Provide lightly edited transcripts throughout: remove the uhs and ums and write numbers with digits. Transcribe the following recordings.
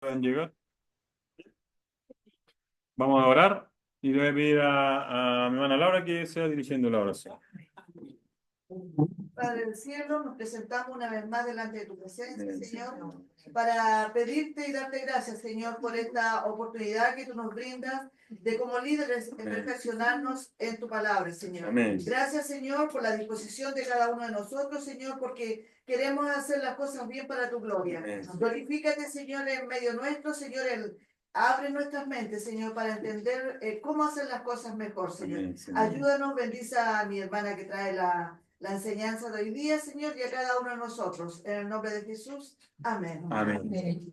puedan llegar. Vamos a orar y le voy a pedir a mi hermana Laura que sea dirigiendo la oración. Padre del cielo, nos presentamos una vez más delante de tu presencia, Señor, para pedirte y darte gracias, Señor, por esta oportunidad que tú nos brindas de como líderes perfeccionarnos en tu palabra, Señor. Amén. Gracias, Señor, por la disposición de cada uno de nosotros, Señor, porque queremos hacer las cosas bien para tu gloria. Amén. Glorifícate, Señor, en medio nuestro, Señor, abre nuestras mentes, Señor, para entender cómo hacer las cosas mejor, Señor. Amén, Señor. Ayúdanos, bendice a mi hermana que trae la enseñanza de hoy día, Señor, y a cada uno de nosotros. En el nombre de Jesús. Amén. Amén.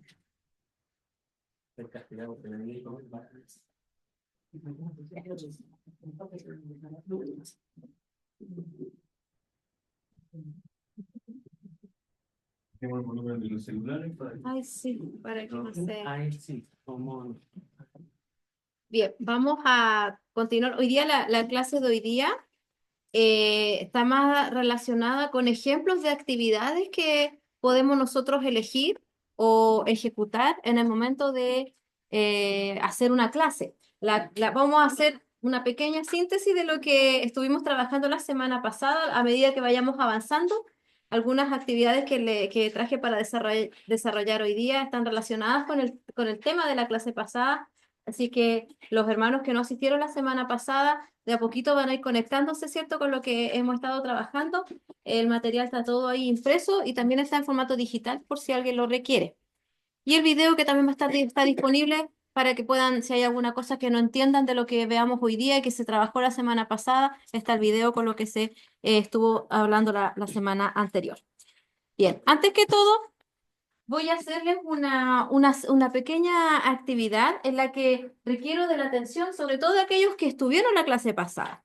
Tenemos el volumen de los celulares para que... Ay, sí, para que no sé. Ay, sí, como... Bien, vamos a continuar. Hoy día la clase de hoy día está más relacionada con ejemplos de actividades que podemos nosotros elegir o ejecutar en el momento de hacer una clase. Vamos a hacer una pequeña síntesis de lo que estuvimos trabajando la semana pasada a medida que vayamos avanzando. Algunas actividades que traje para desarrollar hoy día están relacionadas con el tema de la clase pasada. Así que los hermanos que no asistieron la semana pasada, de a poquito van a ir conectándose, ¿cierto? Con lo que hemos estado trabajando. El material está todo ahí impreso y también está en formato digital por si alguien lo requiere. Y el video que también está disponible para que puedan, si hay alguna cosa que no entiendan de lo que veamos hoy día y que se trabajó la semana pasada, está el video con lo que se estuvo hablando la semana anterior. Bien, antes que todo, voy a hacerles una pequeña actividad en la que requiero de la atención, sobre todo de aquellos que estuvieron la clase pasada.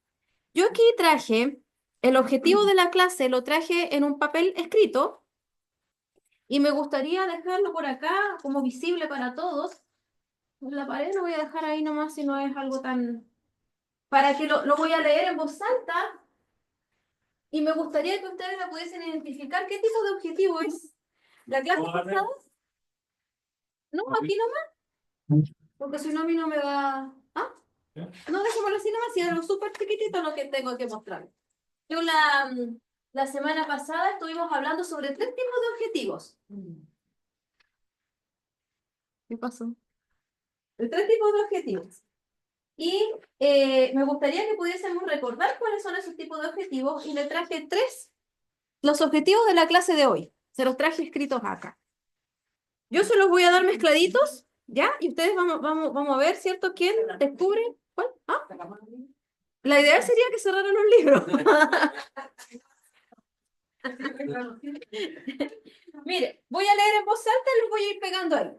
Yo aquí traje el objetivo de la clase, lo traje en un papel escrito y me gustaría dejarlo por acá como visible para todos. En la pared lo voy a dejar ahí nomás si no es algo tan... Para que lo voy a leer en voz alta y me gustaría que ustedes me pudiesen identificar qué tipo de objetivo es. ¿La clase pasada? No, aquí nomás. Porque si no, a mí no me va... ¿Ah? No, dejémoslo así nomás, si es algo súper chiquitito lo que tengo que mostrar. Yo la semana pasada estuvimos hablando sobre 3 tipos de objetivos. ¿Qué pasó? De 3 tipos de objetivos. Y me gustaría que pudiésemos recordar cuáles son esos tipos de objetivos y le traje 3, los objetivos de la clase de hoy. Se los traje escritos acá. Yo se los voy a dar mezcladitos, ¿ya? Y ustedes vamos a ver, ¿cierto? ¿Quién descubre cuál? ¿Ah? La idea sería que cerraran los libros. Mire, voy a leer en voz alta y los voy a ir pegando ahí.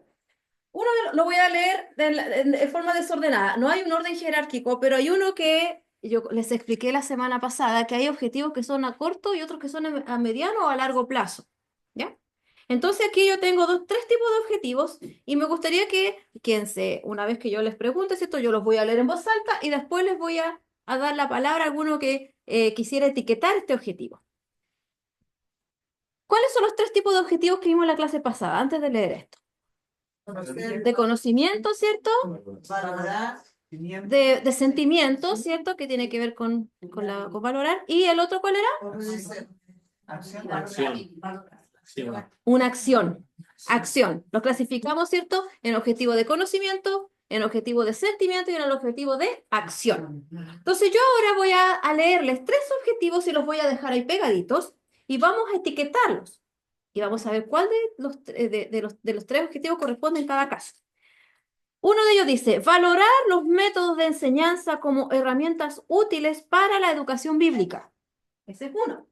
Uno lo voy a leer de forma desordenada. No hay un orden jerárquico, pero hay uno que yo les expliqué la semana pasada, que hay objetivos que son a corto y otros que son a mediano o a largo plazo. ¿Ya? Entonces aquí yo tengo 3 tipos de objetivos y me gustaría que, una vez que yo les pregunte, ¿cierto? Yo los voy a leer en voz alta y después les voy a dar la palabra a alguno que quisiera etiquetar este objetivo. ¿Cuáles son los 3 tipos de objetivos que vimos en la clase pasada, antes de leer esto? De conocimiento, ¿cierto? Valorar. De sentimiento, ¿cierto? Que tiene que ver con valorar. ¿Y el otro cuál era? Una acción. Acción. Los clasificamos, ¿cierto? En objetivo de conocimiento, en objetivo de sentimiento y en el objetivo de acción. Entonces yo ahora voy a leerles 3 objetivos y los voy a dejar ahí pegaditos y vamos a etiquetarlos. Y vamos a ver cuál de los 3 objetivos corresponde en cada caso. Uno de ellos dice, valorar los métodos de enseñanza como herramientas útiles para la educación bíblica. Ese es uno.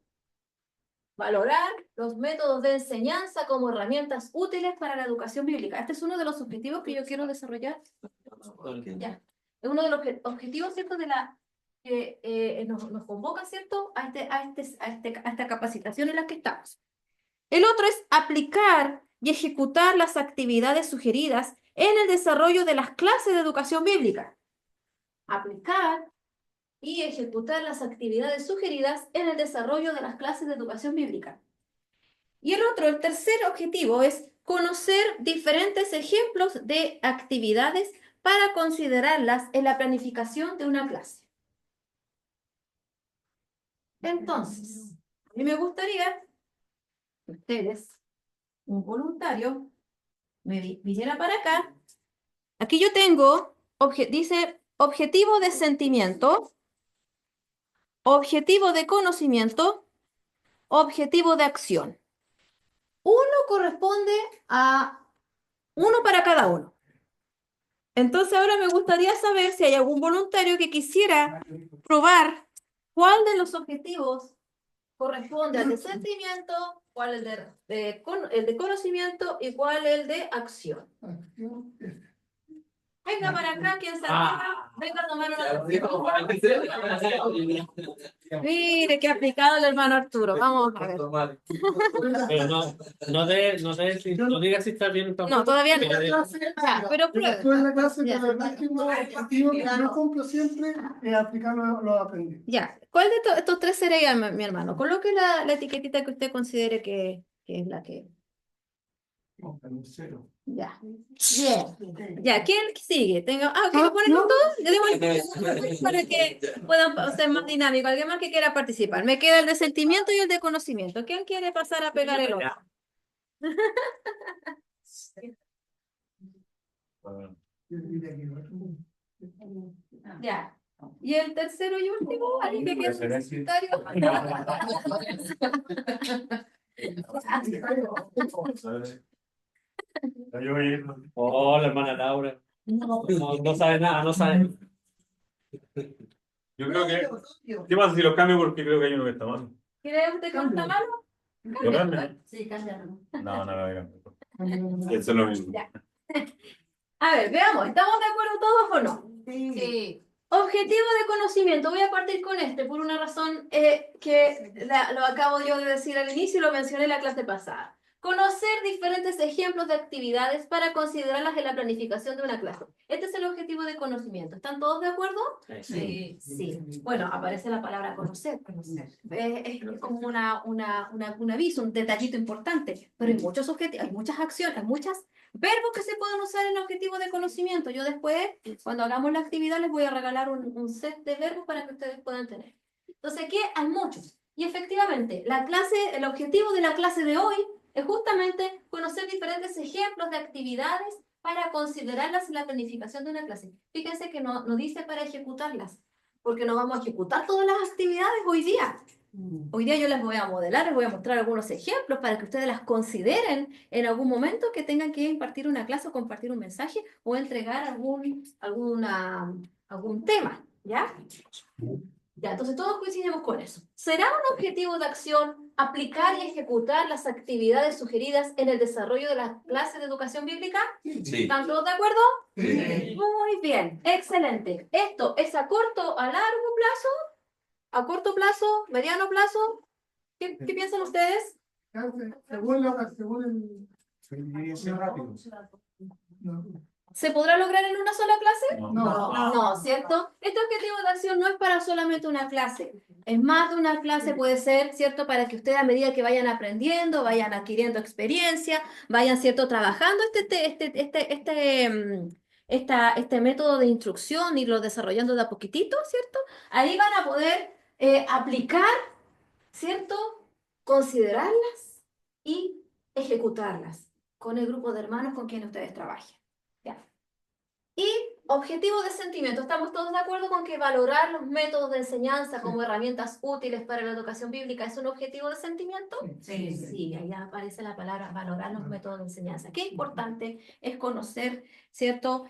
Valorar los métodos de enseñanza como herramientas útiles para la educación bíblica. Este es uno de los objetivos que yo quiero desarrollar. Ya. Es uno de los objetivos, ¿cierto? De la que nos convoca, ¿cierto? A esta capacitación en la que estamos. El otro es aplicar y ejecutar las actividades sugeridas en el desarrollo de las clases de educación bíblica. Aplicar y ejecutar las actividades sugeridas en el desarrollo de las clases de educación bíblica. Y el otro, el tercer objetivo, es conocer diferentes ejemplos de actividades para considerarlas en la planificación de una clase. Entonces, a mí me gustaría que ustedes, un voluntario, viniera para acá. Aquí yo tengo, dice objetivo de sentimiento, objetivo de conocimiento, objetivo de acción. Uno corresponde a uno para cada uno. Entonces ahora me gustaría saber si hay algún voluntario que quisiera probar cuál de los objetivos corresponde al de sentimiento, cuál el el de conocimiento y cuál el de acción. Venga para acá, quien se arriba, venga a tomar una. Mire, qué aplicado el hermano Arturo. Vamos a ver. Pero no digas si está bien o está mal. No, todavía no. Ya, pero pruebe. Después de la clase, Ya. para el último objetivo que yo cumplo siempre es aplicar lo aprendido. Ya, ¿cuál de estos tres sería mi hermano? Coloque la etiquetita que usted considere que es la que... Ya. Bien. Ya, ¿quién sigue? ¿Quiere ponerlo todos? Le demos para que puedan ser más dinámicos. ¿Alguien más que quiera participar? Me queda el de sentimiento y el de conocimiento. ¿Quién quiere pasar a pegar el otro? Ya. ¿Y el tercero y último? ¿Alguien que quiera ser secretario? Oh, la hermana Laura. No sabe nada, no sabe. Yo creo que... ¿Qué pasa si los cambio? Porque creo que hay uno que está mal. ¿Quiere usted que está malo? ¿Lo cambio? Sí, cámbialo. No, eso es lo mismo. Ya. A ver, veamos, ¿estamos de acuerdo todos o no? Sí. Objetivo de conocimiento. Voy a partir con este por una razón que lo acabo yo de decir al inicio y lo mencioné en la clase pasada. Conocer diferentes ejemplos de actividades para considerarlas en la planificación de una clase. Este es el objetivo de conocimiento. ¿Están todos de acuerdo? Sí. Sí. Bueno, aparece la palabra conocer. Es como un aviso, un detallito importante. Pero hay muchos objetivos, hay muchas acciones, hay muchos verbos que se pueden usar en el objetivo de conocimiento. Yo después, cuando hagamos la actividad, les voy a regalar un set de verbos para que ustedes puedan tener. Entonces, aquí hay muchos. Y efectivamente, el objetivo de la clase de hoy es justamente conocer diferentes ejemplos de actividades para considerarlas en la planificación de una clase. Fíjense que no dice para ejecutarlas, porque no vamos a ejecutar todas las actividades hoy día. Hoy día yo les voy a modelar, les voy a mostrar algunos ejemplos para que ustedes las consideren en algún momento que tengan que impartir una clase o compartir un mensaje o entregar algún tema, ¿ya? Ya, entonces todos coincidimos con eso. ¿Será un objetivo de acción aplicar y ejecutar las actividades sugeridas en el desarrollo de la clase de educación bíblica? Sí. ¿Están todos de acuerdo? Sí. Muy bien, excelente. ¿Esto es a corto, a largo plazo? ¿A corto plazo? ¿Mediano plazo? ¿Qué piensan ustedes? Según el rápido. ¿Se podrá lograr en una sola clase? No. No, ¿cierto? Este objetivo de acción no es para solamente una clase. Es más de una clase, puede ser, ¿cierto? Para que ustedes a medida que vayan aprendiendo, vayan adquiriendo experiencia, vayan, ¿cierto? Trabajando este método de instrucción, irlo desarrollando de a poquitito, ¿cierto? Ahí van a poder aplicar, ¿cierto? Considerarlas y ejecutarlas con el grupo de hermanos con quien ustedes trabajen. ¿Ya? Y objetivo de sentimiento. ¿Estamos todos de acuerdo con que valorar los métodos de enseñanza como herramientas útiles para la educación bíblica es un objetivo de sentimiento? Sí. Sí, ahí aparece la palabra valorar los métodos de enseñanza. Qué importante es conocer, ¿cierto?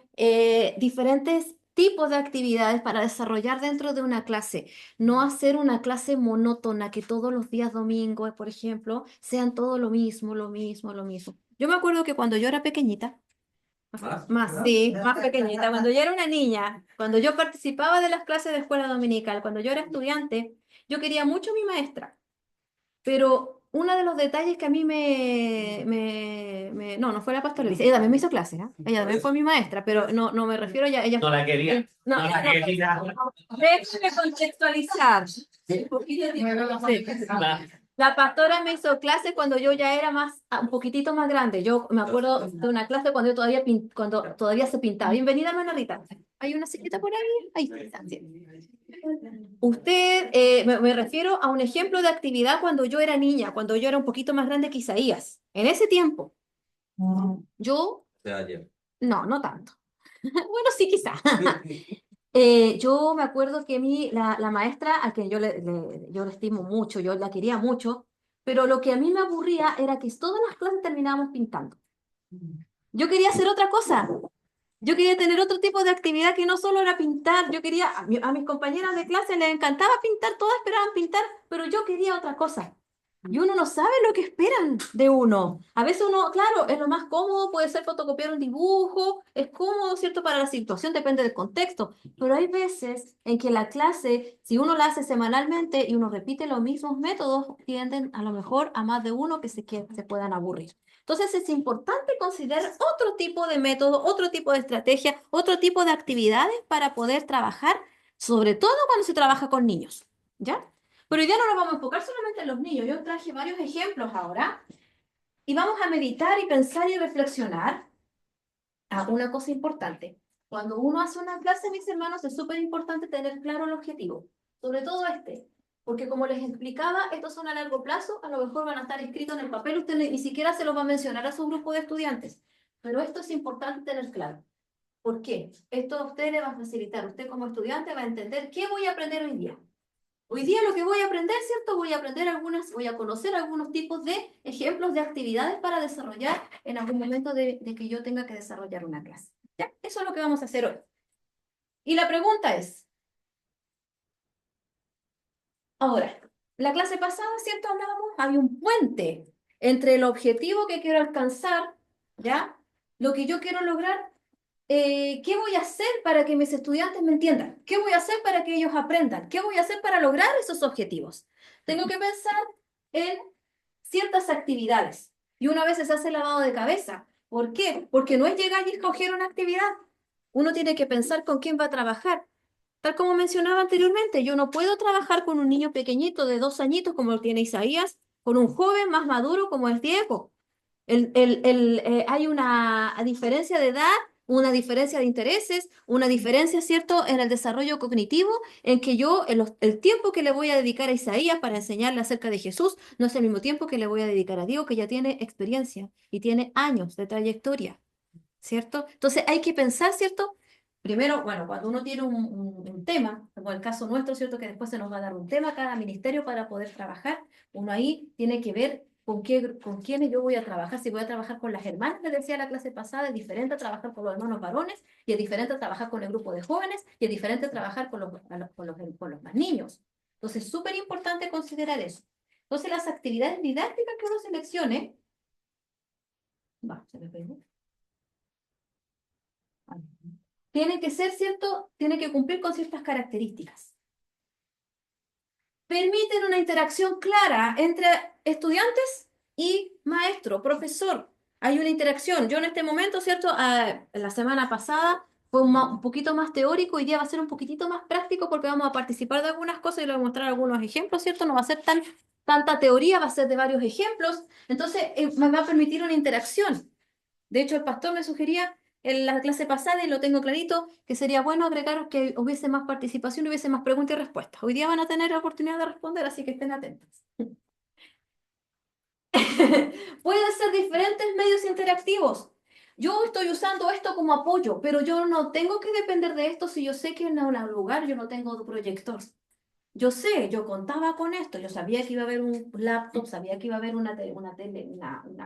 Diferentes tipos de actividades para desarrollar dentro de una clase. No hacer una clase monótona que todos los días domingos, por ejemplo, sean todo lo mismo, lo mismo, lo mismo. Yo me acuerdo que cuando yo era pequeñita, más pequeñita, cuando yo era una niña, cuando yo participaba de las clases de escuela dominical, cuando yo era estudiante, yo quería mucho a mi maestra, pero uno de los detalles que a mí no fue la pastora Elisa, ella también me hizo clase, ¿eh? Ella también fue mi maestra, pero no me refiero a ella. No la quería. No, No la quería. déjeme contextualizar. Sí. La pastora me hizo clase cuando yo ya era un poquitito más grande. Yo me acuerdo de una clase cuando yo cuando todavía se pintaba. Bienvenida, hermana Rita. ¿Hay una sillita por ahí? Ahí está. Sí. Usted, me refiero a un ejemplo de actividad cuando yo era niña, cuando yo era un poquito más grande que Isaías. En ese tiempo, yo, no, no tanto. Bueno, sí, quizá. Yo me acuerdo que la maestra, a quien yo le estimo mucho, yo la quería mucho, pero lo que a mí me aburría era que todas las clases terminábamos pintando. Yo quería hacer otra cosa. Yo quería tener otro tipo de actividad que no solo era pintar. Yo quería, a mis compañeras de clase les encantaba pintar, todas esperaban pintar, pero yo quería otra cosa. Y uno no sabe lo que esperan de uno. A veces uno, claro, es lo más cómodo, puede ser fotocopiar un dibujo, es cómodo, ¿cierto? Para la situación, depende del contexto. Pero hay veces en que la clase, si uno la hace semanalmente y uno repite los mismos métodos, tienden a lo mejor a más de uno que se puedan aburrir. Entonces es importante considerar otro tipo de método, otro tipo de estrategia, otro tipo de actividades para poder trabajar, sobre todo cuando se trabaja con niños, ¿ya? Pero ya no nos vamos a enfocar solamente en los niños. Yo traje varios ejemplos ahora y vamos a meditar y pensar y reflexionar a una cosa importante. Cuando uno hace una clase, mis hermanos, es súper importante tener claro el objetivo, sobre todo porque como les explicaba, estos son a largo plazo, a lo mejor van a estar escritos en el papel, usted ni siquiera se los va a mencionar a su grupo de estudiantes, pero esto es importante tener claro. ¿Por qué? Esto a usted le va a facilitar, usted como estudiante va a entender qué voy a aprender hoy día. Hoy día lo que voy a aprender, ¿cierto? Voy a conocer algunos tipos de ejemplos de actividades para desarrollar en algún momento de que yo tenga que desarrollar una clase. ¿Ya? Eso es lo que vamos a hacer hoy. Y la pregunta es, ahora, la clase pasada, ¿cierto? Hablábamos, había un puente entre el objetivo que quiero alcanzar, ¿ya? Lo que yo quiero lograr. ¿Qué voy a hacer para que mis estudiantes me entiendan? ¿Qué voy a hacer para que ellos aprendan? ¿Qué voy a hacer para lograr esos objetivos? Tengo que pensar en ciertas actividades. Y una vez se hace lavado de cabeza. ¿Por qué? Porque no es llegar y escoger una actividad. Uno tiene que pensar con quién va a trabajar. Tal como mencionaba anteriormente, yo no puedo trabajar con un niño pequeñito de 2 añitos como lo tiene Isaías, con un joven más maduro como es Diego. Hay una diferencia de edad, una diferencia de intereses, una diferencia, ¿cierto?, en el desarrollo cognitivo, en que el tiempo que le voy a dedicar a Isaías para enseñarle acerca de Jesús no es el mismo tiempo que le voy a dedicar a Diego, que ya tiene experiencia y tiene años de trayectoria, ¿cierto? Entonces hay que pensar, ¿cierto? Primero, bueno, cuando uno tiene un tema, como el caso nuestro, ¿cierto? Que después se nos va a dar un tema a cada ministerio para poder trabajar, uno ahí tiene que ver con quiénes yo voy a trabajar. Si voy a trabajar con las hermanas, les decía la clase pasada, es diferente a trabajar con los hermanos varones, y es diferente a trabajar con el grupo de jóvenes, y es diferente a trabajar con los más niños. Entonces, es súper importante considerar eso. Entonces, las actividades didácticas que uno seleccione, se me pegó. Tiene que ser, ¿cierto? Tiene que cumplir con ciertas características. Permiten una interacción clara entre estudiantes y maestro, profesor. Hay una interacción. Yo en este momento, ¿cierto? La semana pasada fue un poquito más teórico, hoy día va a ser un poquitito más práctico porque vamos a participar de algunas cosas y le voy a mostrar algunos ejemplos, ¿cierto? No va a ser tanta teoría, va a ser de varios ejemplos. Entonces, me va a permitir una interacción. De hecho, el pastor me sugería en la clase pasada, y lo tengo clarito, que sería bueno agregar que hubiese más participación, hubiese más preguntas y respuestas. Hoy día van a tener la oportunidad de responder, así que estén atentos. Pueden ser diferentes medios interactivos. Yo estoy usando esto como apoyo, pero yo no tengo que depender de esto si yo sé que en un lugar yo no tengo proyector. Yo sé, yo contaba con esto, yo sabía que iba a haber un laptop, sabía que iba a haber una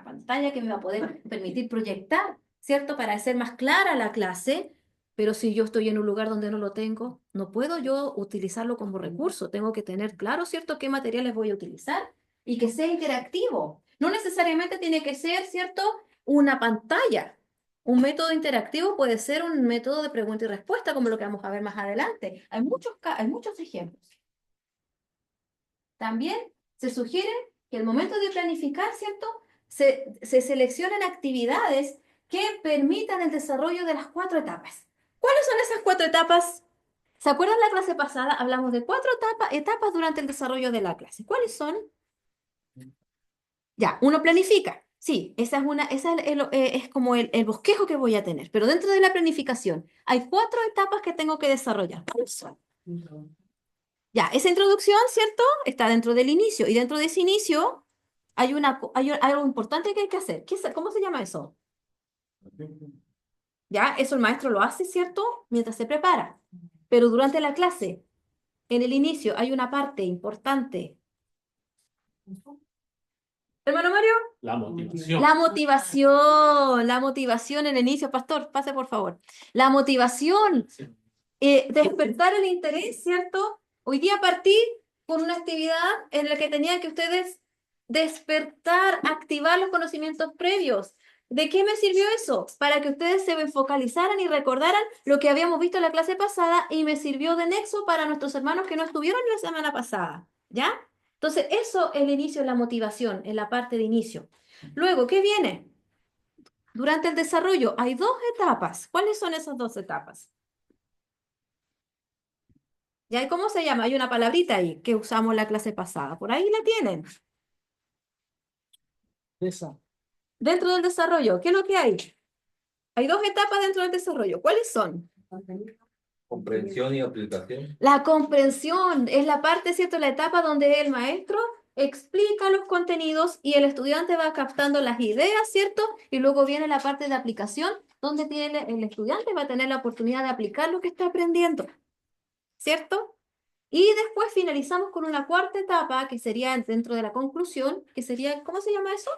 pantalla que me iba a poder permitir proyectar, ¿cierto? Para hacer más clara la clase, pero si yo estoy en un lugar donde no lo tengo, no puedo yo utilizarlo como recurso, tengo que tener claro, ¿cierto?, qué materiales voy a utilizar y que sea interactivo. No necesariamente tiene que ser, ¿cierto?, una pantalla. Un método interactivo puede ser un método de pregunta y respuesta, como lo que vamos a ver más adelante. Hay muchos ejemplos. También se sugiere que al momento de planificar, ¿cierto?, se seleccionen actividades que permitan el desarrollo de las 4 etapas. ¿Cuáles son esas 4 etapas? ¿Se acuerdan la clase pasada? Hablamos de 4 etapas durante el desarrollo de la clase. ¿Cuáles son? Ya, uno planifica. Sí, es como el bosquejo que voy a tener. Pero dentro de la planificación hay 4 etapas que tengo que desarrollar. ¿Cuáles son? Ya, esa introducción, ¿cierto? Está dentro del inicio. Y dentro de ese inicio hay algo importante que hay que hacer. ¿Cómo se llama eso? Ya, eso el maestro lo hace, ¿cierto? Mientras se prepara. Pero durante la clase, en el inicio, hay una parte importante. Hermano Mario, La motivación. la motivación en el inicio, pastor, pase por favor. La motivación, despertar el interés, ¿cierto? Hoy día partí con una actividad en la que tenían que ustedes despertar, activar los conocimientos previos. ¿De qué me sirvió eso? Para que ustedes se focalizaran y recordaran lo que habíamos visto en la clase pasada y me sirvió de nexo para nuestros hermanos que no estuvieron la semana pasada, ¿ya? Entonces, eso es el inicio de la motivación, en la parte de inicio. Luego, ¿qué viene? Durante el desarrollo hay 2 etapas. ¿Cuáles son esas 2 etapas? ¿Ya? ¿Cómo se llama? Hay una palabrita ahí que usamos la clase pasada. Por ahí la tienen. Esa. Dentro del desarrollo, ¿qué es lo que hay? Hay 2 etapas dentro del desarrollo. ¿Cuáles son? Comprensión y aplicación. La comprensión es la parte, ¿cierto? La etapa donde el maestro explica los contenidos y el estudiante va captando las ideas, ¿cierto? Y luego viene la parte de aplicación, donde el estudiante va a tener la oportunidad de aplicar lo que está aprendiendo, ¿cierto? Y después finalizamos con una 4ª etapa, que sería dentro de la conclusión, que sería, ¿cómo se llama eso?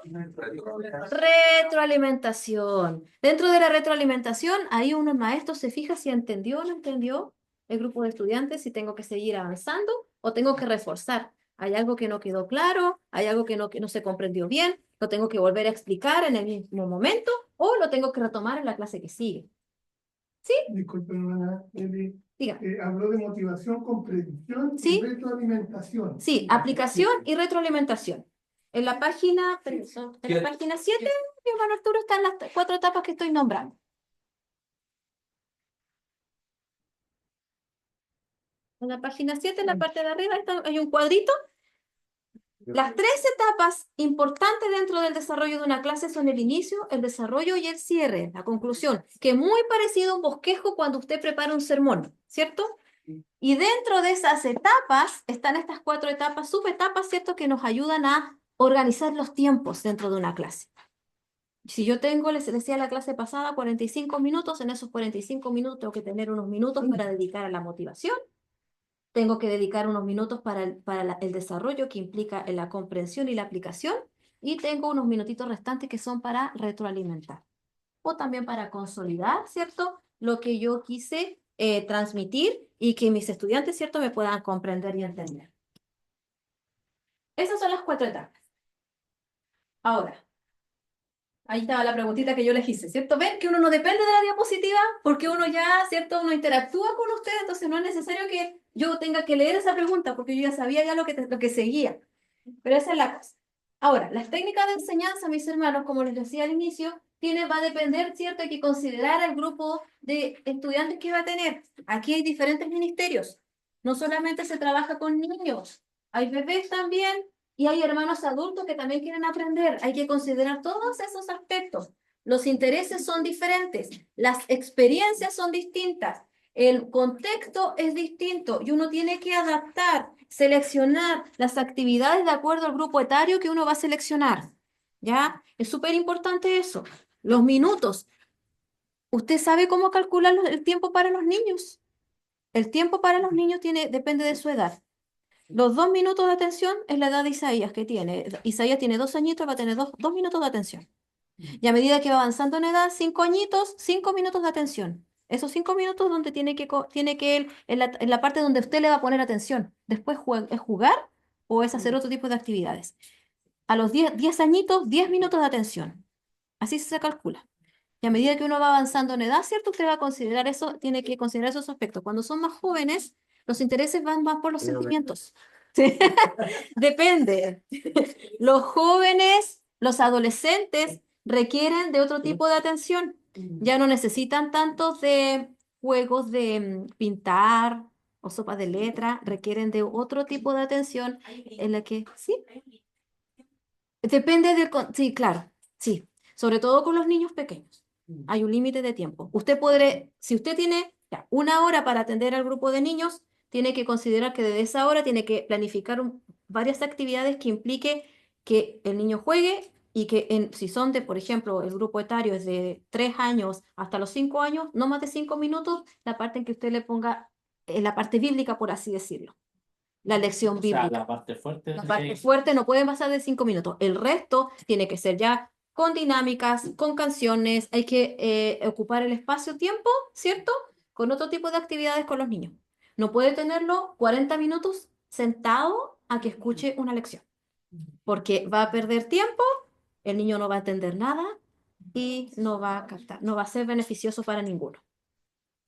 Retroalimentación. Dentro de la retroalimentación, ahí uno, el maestro, se fija si entendió o no entendió el grupo de estudiantes, si tengo que seguir avanzando o tengo que reforzar. Hay algo que no quedó claro, hay algo que no se comprendió bien, lo tengo que volver a explicar en el mismo momento o lo tengo que retomar en la clase que sigue. Disculpe, hermana Eli, Diga. habló de motivación, comprensión ¿Sí? y retroalimentación. Sí, aplicación y retroalimentación. En la página, perdón, en la página 7, mi hermano Arturo, están las 4 etapas que estoy nombrando. En la página 7, en la parte de arriba, hay un cuadrito. Las 3 etapas importantes dentro del desarrollo de una clase son el inicio, el desarrollo y el cierre, la conclusión, que es muy parecido a un bosquejo cuando usted prepara un sermón, ¿cierto? Y dentro de esas etapas están estas 4 etapas, subetapas, ¿cierto? Que nos ayudan a organizar los tiempos dentro de una clase. Si yo tengo, les decía la clase pasada, 45 minutos, en esos 45 minutos tengo que tener unos minutos para dedicar a la motivación, tengo que dedicar unos minutos para el desarrollo que implica la comprensión y la aplicación, y tengo unos minutitos restantes que son para retroalimentar. O también para consolidar, ¿cierto? Lo que yo quise transmitir y que mis estudiantes, ¿cierto? Me puedan comprender y entender. Esas son las 4 etapas. Ahora, ahí estaba la preguntita que yo les hice, ¿cierto? ¿Ven que uno no depende de la diapositiva? Porque uno ya, ¿cierto? Uno interactúa con ustedes, entonces no es necesario que yo tenga que leer esa pregunta, porque yo ya sabía ya lo que seguía. Pero esa es la cosa. Ahora, las técnicas de enseñanza, mis hermanos, como les decía al inicio, va a depender, ¿cierto? Hay que considerar el grupo de estudiantes que va a tener. Aquí hay diferentes ministerios. No solamente se trabaja con niños, hay bebés también y hay hermanos adultos que también quieren aprender. Hay que considerar todos esos aspectos. Los intereses son diferentes, las experiencias son distintas, el contexto es distinto y uno tiene que adaptar, seleccionar las actividades de acuerdo al grupo etario que uno va a seleccionar. ¿Ya? Es súper importante eso. Los minutos. ¿Usted sabe cómo calcular el tiempo para los niños? El tiempo para los niños depende de su edad. Los 2 minutos de atención es la edad de Isaías que tiene. Isaías tiene 2 añitos, va a tener 2 minutos de atención. Y a medida que va avanzando en edad, 5 añitos, 5 minutos de atención. Esos 5 minutos donde tiene que él, en la parte donde usted le va a poner atención. Después es jugar o es hacer otro tipo de actividades. A los 10 añitos, 10 minutos de atención. Así se calcula. Y a medida que uno va avanzando en edad, ¿cierto? Usted va a considerar eso, tiene que considerar esos aspectos. Cuando son más jóvenes, los intereses van más por los sentimientos. Sí. Depende. Los jóvenes, los adolescentes requieren de otro tipo de atención. Ya no necesitan tanto de juegos de pintar o sopas de letra, requieren de otro tipo de atención en la que, ¿sí? Depende sí, claro, sí. Sobre todo con los niños pequeños. Hay un límite de tiempo. Usted podrá, si usted tiene ya, 1 hora para atender al grupo de niños, tiene que considerar que desde esa hora tiene que planificar varias actividades que implique que el niño juegue y que si son de, por ejemplo, el grupo etario es de 3 años hasta los 5 años, no más de 5 minutos, la parte en que usted le ponga la parte bíblica, por así decirlo. La lección O sea, bíblica. la parte fuerte. La parte fuerte no puede pasar de 5 minutos. El resto tiene que ser ya con dinámicas, con canciones. Hay que ocupar el espacio-tiempo, ¿cierto? Con otro tipo de actividades con los niños. No puede tenerlo 40 minutos sentado a que escuche una lección. Porque va a perder tiempo, el niño no va a entender nada y no va a captar, no va a ser beneficioso para ninguno.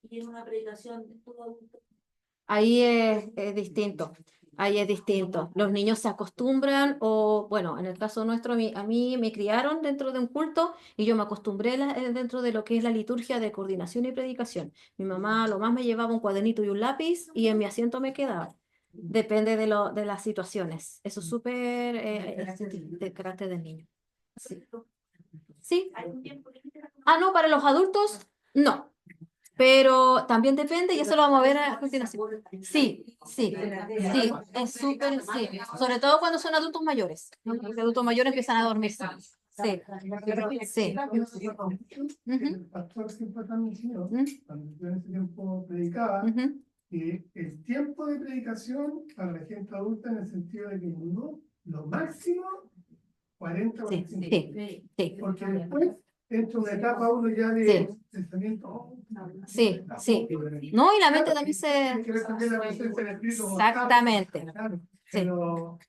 Y en una predicación de todo adulto. Ahí es distinto, ahí es distinto. Los niños se acostumbran o, bueno, en el caso nuestro, a mí me criaron dentro de un culto y yo me acostumbré dentro de lo que es la liturgia de coordinación y predicación. Mi mamá lo más me llevaba un cuadernito y un lápiz y en mi asiento me quedaba. Depende de las situaciones. Eso es súper de carácter del niño. Sí. ¿Sí? Ah, no, para los adultos, no. Pero también depende, y eso lo vamos a ver a continuación. Sí, sí, sí, es súper, sí. Sobre todo cuando son adultos mayores. Los adultos mayores empiezan a dormirse. Sí, sí. El pastor siempre también enseñó, cuando yo en ese tiempo predicaba, Ujú. que el tiempo de predicación para la gente adulta en el sentido de que no, lo máximo 40 o Sí, 45. sí, sí, Porque después entra una etapa uno ya de Sí. pensamiento. sí, sí. No, y la mente también Tiene se... que ver también la presencia del Espíritu. Exactamente. Claro, Sí. pero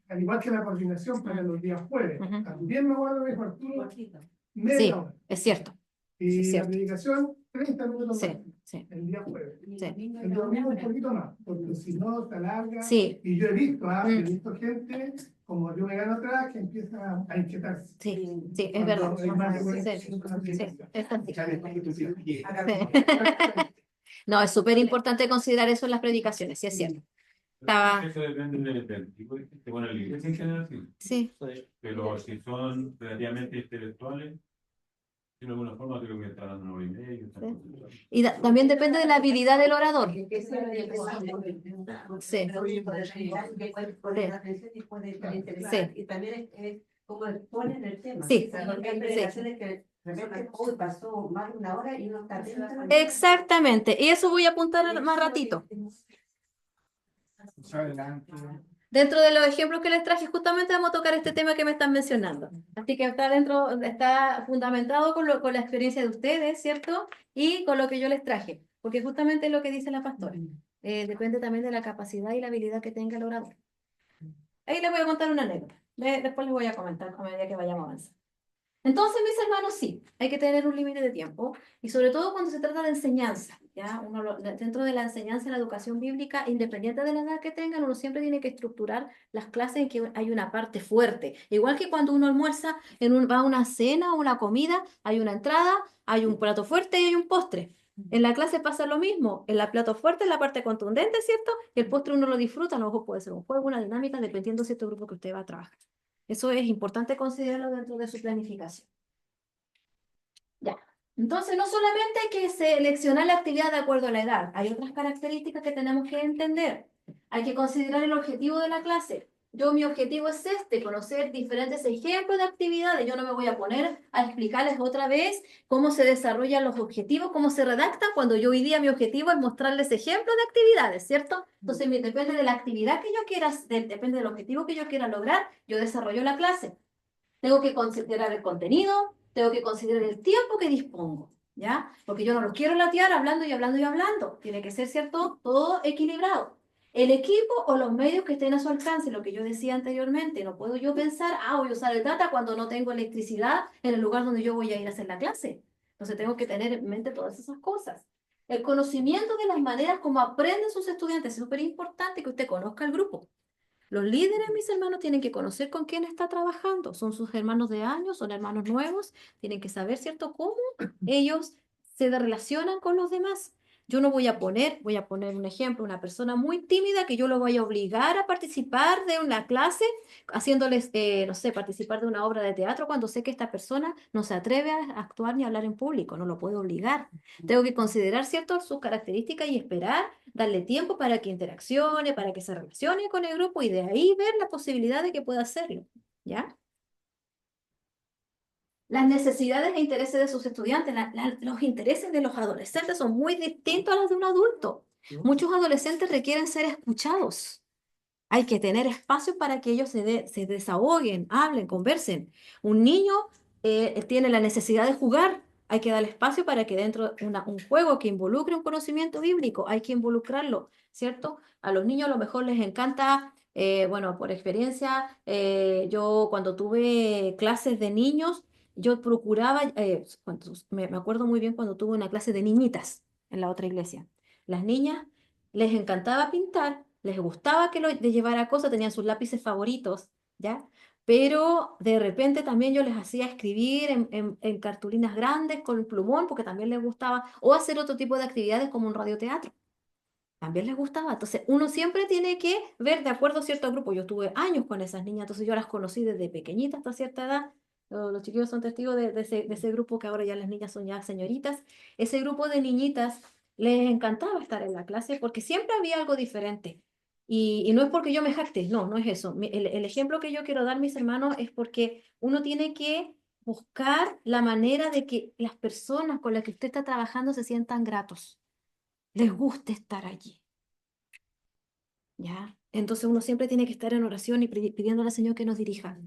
al igual que la coordinación para los días jueves, Ujú. también me guardo de Arturo Sí, media hora. es cierto. Y es la cierto. predicación 30 minutos Sí, más, sí, el día jueves. sí. El domingo un poquito más, porque si no se alarga. Sí, Y yo he visto, yo he Mm. visto gente, como yo me gano atrás, que empieza a inquietarse. sí, sí, es verdad. Cuando hay más de Sí, 45 sí, es así. Sí. No, es súper importante considerar eso en las predicaciones, sí es cierto. Estaba, Eso depende del tipo de gente. Bueno, la iglesia en general sí. sí, Pero si son relativamente intelectuales, de alguna forma creo que están dando 1 hora y media. y también depende de la habilidad del orador. Sí. Y también es como ponen el tema. Sí. Porque hay predicaciones que realmente hoy pasó más de 1 hora y uno está atento. Exactamente, y eso voy a apuntar más ratito. Dentro de los ejemplos que les traje, justamente vamos a tocar este tema que me están mencionando. Así que está fundamentado con la experiencia de ustedes, ¿cierto? Y con lo que yo les traje, porque justamente es lo que dice la pastora. Depende también de la capacidad y la habilidad que tenga el orador. Ahí les voy a contar una anécdota. Después les voy a comentar a medida que vayamos avanzando. Entonces, mis hermanos, sí, hay que tener un límite de tiempo y sobre todo cuando se trata de enseñanza, ¿ya? Dentro de la enseñanza y la educación bíblica, independiente de la edad que tengan, uno siempre tiene que estructurar las clases en que hay una parte fuerte. Igual que cuando uno almuerza, va a una cena o una comida, hay una entrada, hay un plato fuerte y hay un postre. En la clase pasa lo mismo, en la plato fuerte es la parte contundente, ¿cierto? Y el postre uno lo disfruta, a lo mejor puede ser un juego, una dinámica, dependiendo de cierto grupo que usted va a trabajar. Eso es importante considerarlo dentro de su planificación. Ya. Entonces, no solamente hay que seleccionar la actividad de acuerdo a la edad, hay otras características que tenemos que entender. Hay que considerar el objetivo de la clase. Mi objetivo es conocer diferentes ejemplos de actividades. Yo no me voy a poner a explicarles otra vez cómo se desarrollan los objetivos, cómo se redactan, cuando yo hoy día mi objetivo es mostrarles ejemplos de actividades, ¿cierto? Entonces, depende de la actividad que yo quiera, depende del objetivo que yo quiera lograr, yo desarrollo la clase. Tengo que considerar el contenido, tengo que considerar el tiempo que dispongo, ¿ya? Porque yo no los quiero latear hablando y hablando y hablando. Tiene que ser, ¿cierto? Todo equilibrado. El equipo o los medios que estén a su alcance, lo que yo decía anteriormente, no puedo yo pensar, voy a usar el data cuando no tengo electricidad en el lugar donde yo voy a ir a hacer la clase. Entonces tengo que tener en mente todas esas cosas. El conocimiento de las maneras como aprenden sus estudiantes es súper importante que usted conozca el grupo. Los líderes, mis hermanos, tienen que conocer con quién está trabajando. ¿Son sus hermanos de años? ¿Son hermanos nuevos? Tienen que saber, ¿cierto?, cómo ellos se relacionan con los demás. Yo no voy a poner un ejemplo, una persona muy tímida que yo lo voy a obligar a participar de una clase, haciéndoles, no sé, participar de una obra de teatro cuando sé que esta persona no se atreve a actuar ni a hablar en público, no lo puedo obligar. Tengo que considerar, ¿cierto?, sus características y esperar, darle tiempo para que interaccione, para que se relacione con el grupo y de ahí ver la posibilidad de que pueda hacerlo, ¿ya? Las necesidades e intereses de sus estudiantes, los intereses de los adolescentes son muy distintos a los de un adulto. Muchos adolescentes requieren ser escuchados. Hay que tener espacio para que ellos se desahoguen, hablen, conversen. Un niño tiene la necesidad de jugar. Hay que darle espacio para que dentro de un juego que involucre un conocimiento bíblico, hay que involucrarlo, ¿cierto? A los niños a lo mejor les encanta, bueno, por experiencia, yo cuando tuve clases de niños, yo procuraba, me acuerdo muy bien cuando tuve una clase de niñitas en la otra iglesia. Las niñas les encantaba pintar, les gustaba que les llevara cosas, tenían sus lápices favoritos, ¿ya? Pero de repente también yo les hacía escribir en cartulinas grandes con plumón, porque también les gustaba, o hacer otro tipo de actividades como un radioteatro. También les gustaba. Entonces, uno siempre tiene que ver de acuerdo a cierto grupo. Yo tuve años con esas niñas, entonces yo las conocí desde pequeñitas hasta cierta edad. Los chiquillos son testigos de ese grupo que ahora ya las niñas son ya señoritas. Ese grupo de niñitas les encantaba estar en la clase porque siempre había algo diferente. Y no es porque yo me jacte, no, no es eso. El ejemplo que yo quiero dar, mis hermanos, es porque uno tiene que buscar la manera de que las personas con las que usted está trabajando se sientan gratos, les guste estar allí. ¿Ya? Entonces uno siempre tiene que estar en oración y pidiéndole al Señor que nos dirija.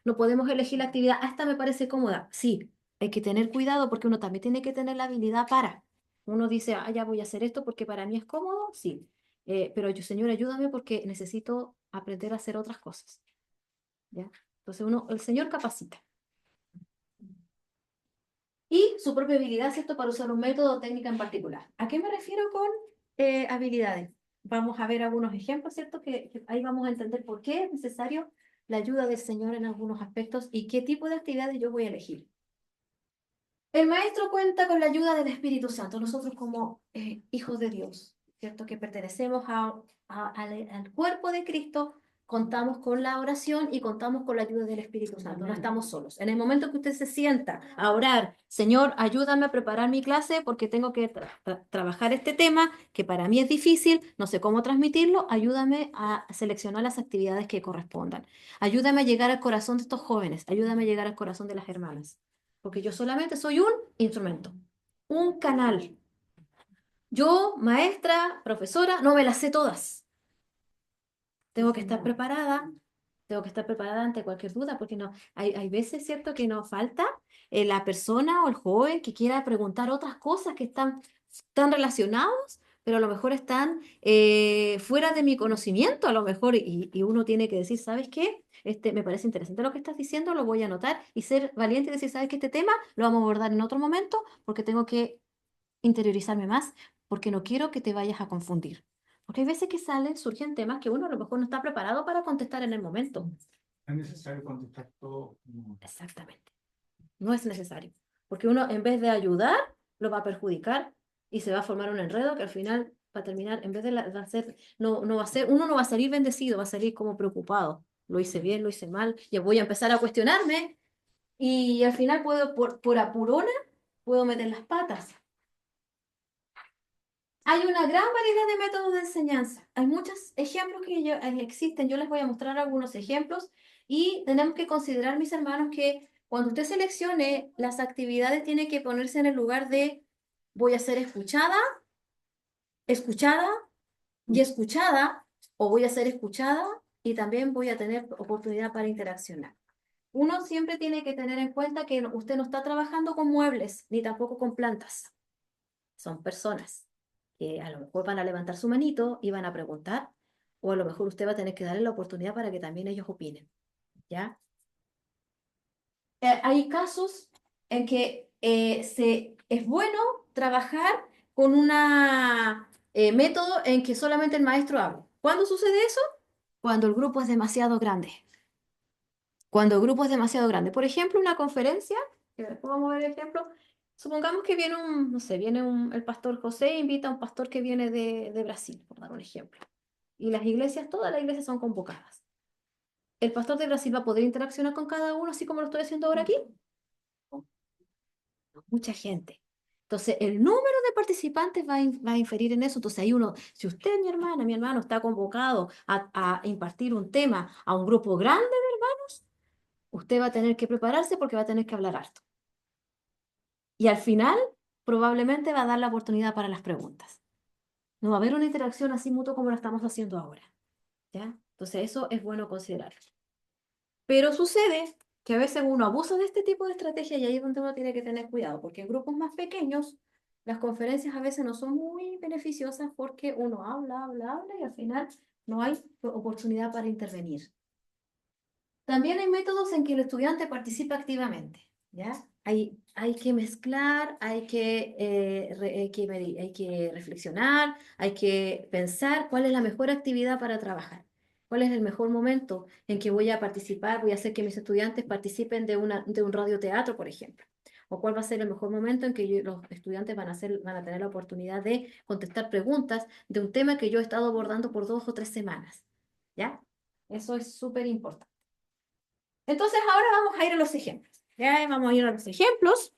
No podemos elegir la actividad, esta me parece cómoda. Sí, hay que tener cuidado porque uno también tiene que tener la habilidad para. Uno dice, ah, ya voy a hacer esto porque para mí es cómodo, sí. Pero yo, Señor, ayúdame porque necesito aprender a hacer otras cosas. ¿Ya? Entonces el Señor capacita. Y su propia habilidad, ¿cierto?, para usar un método o técnica en particular. ¿A qué me refiero con habilidades? Vamos a ver algunos ejemplos, ¿cierto? Que ahí vamos a entender por qué es necesario la ayuda del Señor en algunos aspectos y qué tipo de actividades yo voy a elegir. El maestro cuenta con la ayuda del Espíritu Santo. Nosotros como hijos de Dios, ¿cierto?, que pertenecemos al cuerpo de Cristo, contamos con la oración y contamos con la ayuda del Espíritu Santo. No estamos solos. En el momento que usted se sienta a orar, Señor, ayúdame a preparar mi clase porque tengo que trabajar este tema que para mí es difícil, no sé cómo transmitirlo, ayúdame a seleccionar las actividades que correspondan. Ayúdame a llegar al corazón de estos jóvenes, ayúdame a llegar al corazón de las hermanas. Porque yo solamente soy un instrumento, un canal. Yo, maestra, profesora, no me las sé todas. Tengo que estar preparada ante cualquier duda, porque no, hay veces, ¿cierto?, que nos falta la persona o el joven que quiera preguntar otras cosas que están relacionados, pero a lo mejor están fuera de mi conocimiento, a lo mejor, y uno tiene que decir, ¿sabes qué? Me parece interesante lo que estás diciendo, lo voy a anotar y ser valiente y decir, ¿sabes qué? Este tema lo vamos a abordar en otro momento porque tengo que interiorizarme más, porque no quiero que te vayas a confundir. Porque hay veces que surgen temas que uno a lo mejor no está preparado para contestar en el momento. Es necesario contestar todo. Exactamente. No es necesario. Porque uno, en vez de ayudar, lo va a perjudicar y se va a formar un enredo que al final va a terminar, en vez de hacer, no va a ser, uno no va a salir bendecido, va a salir como preocupado. Lo hice bien, lo hice mal, ya voy a empezar a cuestionarme y al final por apurona, puedo meter las patas. Hay una gran variedad de métodos de enseñanza. Hay muchos ejemplos que existen. Yo les voy a mostrar algunos ejemplos y tenemos que considerar, mis hermanos, que cuando usted seleccione las actividades tiene que ponerse en el lugar de voy a ser escuchada y escuchada, o voy a ser escuchada y también voy a tener oportunidad para interaccionar. Uno siempre tiene que tener en cuenta que usted no está trabajando con muebles ni tampoco con plantas. Son personas que a lo mejor van a levantar su manito y van a preguntar, o a lo mejor usted va a tener que darle la oportunidad para que también ellos opinen, ¿ya? Hay casos en que es bueno trabajar con un método en que solamente el maestro habla. ¿Cuándo sucede eso? Cuando el grupo es demasiado grande. Cuando el grupo es demasiado grande. Por ejemplo, una conferencia, que después vamos a ver el ejemplo, Supongamos que viene no sé, el pastor José e invita a un pastor que viene de Brasil, por dar un ejemplo. Y las iglesias, todas las iglesias son convocadas. ¿El pastor de Brasil va a poder interaccionar con cada uno así como lo estoy haciendo ahora aquí? No, mucha gente. Entonces, el número de participantes va a inferir en eso. Entonces, ahí uno, si usted, mi hermano, está convocado a impartir un tema a un grupo grande de hermanos, usted va a tener que prepararse porque va a tener que hablar harto. Y al final, probablemente va a dar la oportunidad para las preguntas. No va a haber una interacción así mutua como la estamos haciendo ahora. ¿Ya? Entonces, eso es bueno considerarlo. Pero sucede que a veces uno abusa de este tipo de estrategia y ahí es donde uno tiene que tener cuidado, porque en grupos más pequeños las conferencias a veces no son muy beneficiosas porque uno habla y al final no hay oportunidad para intervenir. También hay métodos en que el estudiante participa activamente, ¿ya? Hay que mezclar, hay que reflexionar, hay que pensar cuál es la mejor actividad para trabajar. ¿Cuál es el mejor momento en que voy a participar? Voy a hacer que mis estudiantes participen de un radioteatro, por ejemplo. ¿O cuál va a ser el mejor momento en que los estudiantes van a tener la oportunidad de contestar preguntas de un tema que yo he estado abordando por 2 o 3 semanas? ¿Ya? Eso es súper importante. Entonces ahora vamos a ir a los ejemplos. ¿Ya? Vamos a ir a los ejemplos.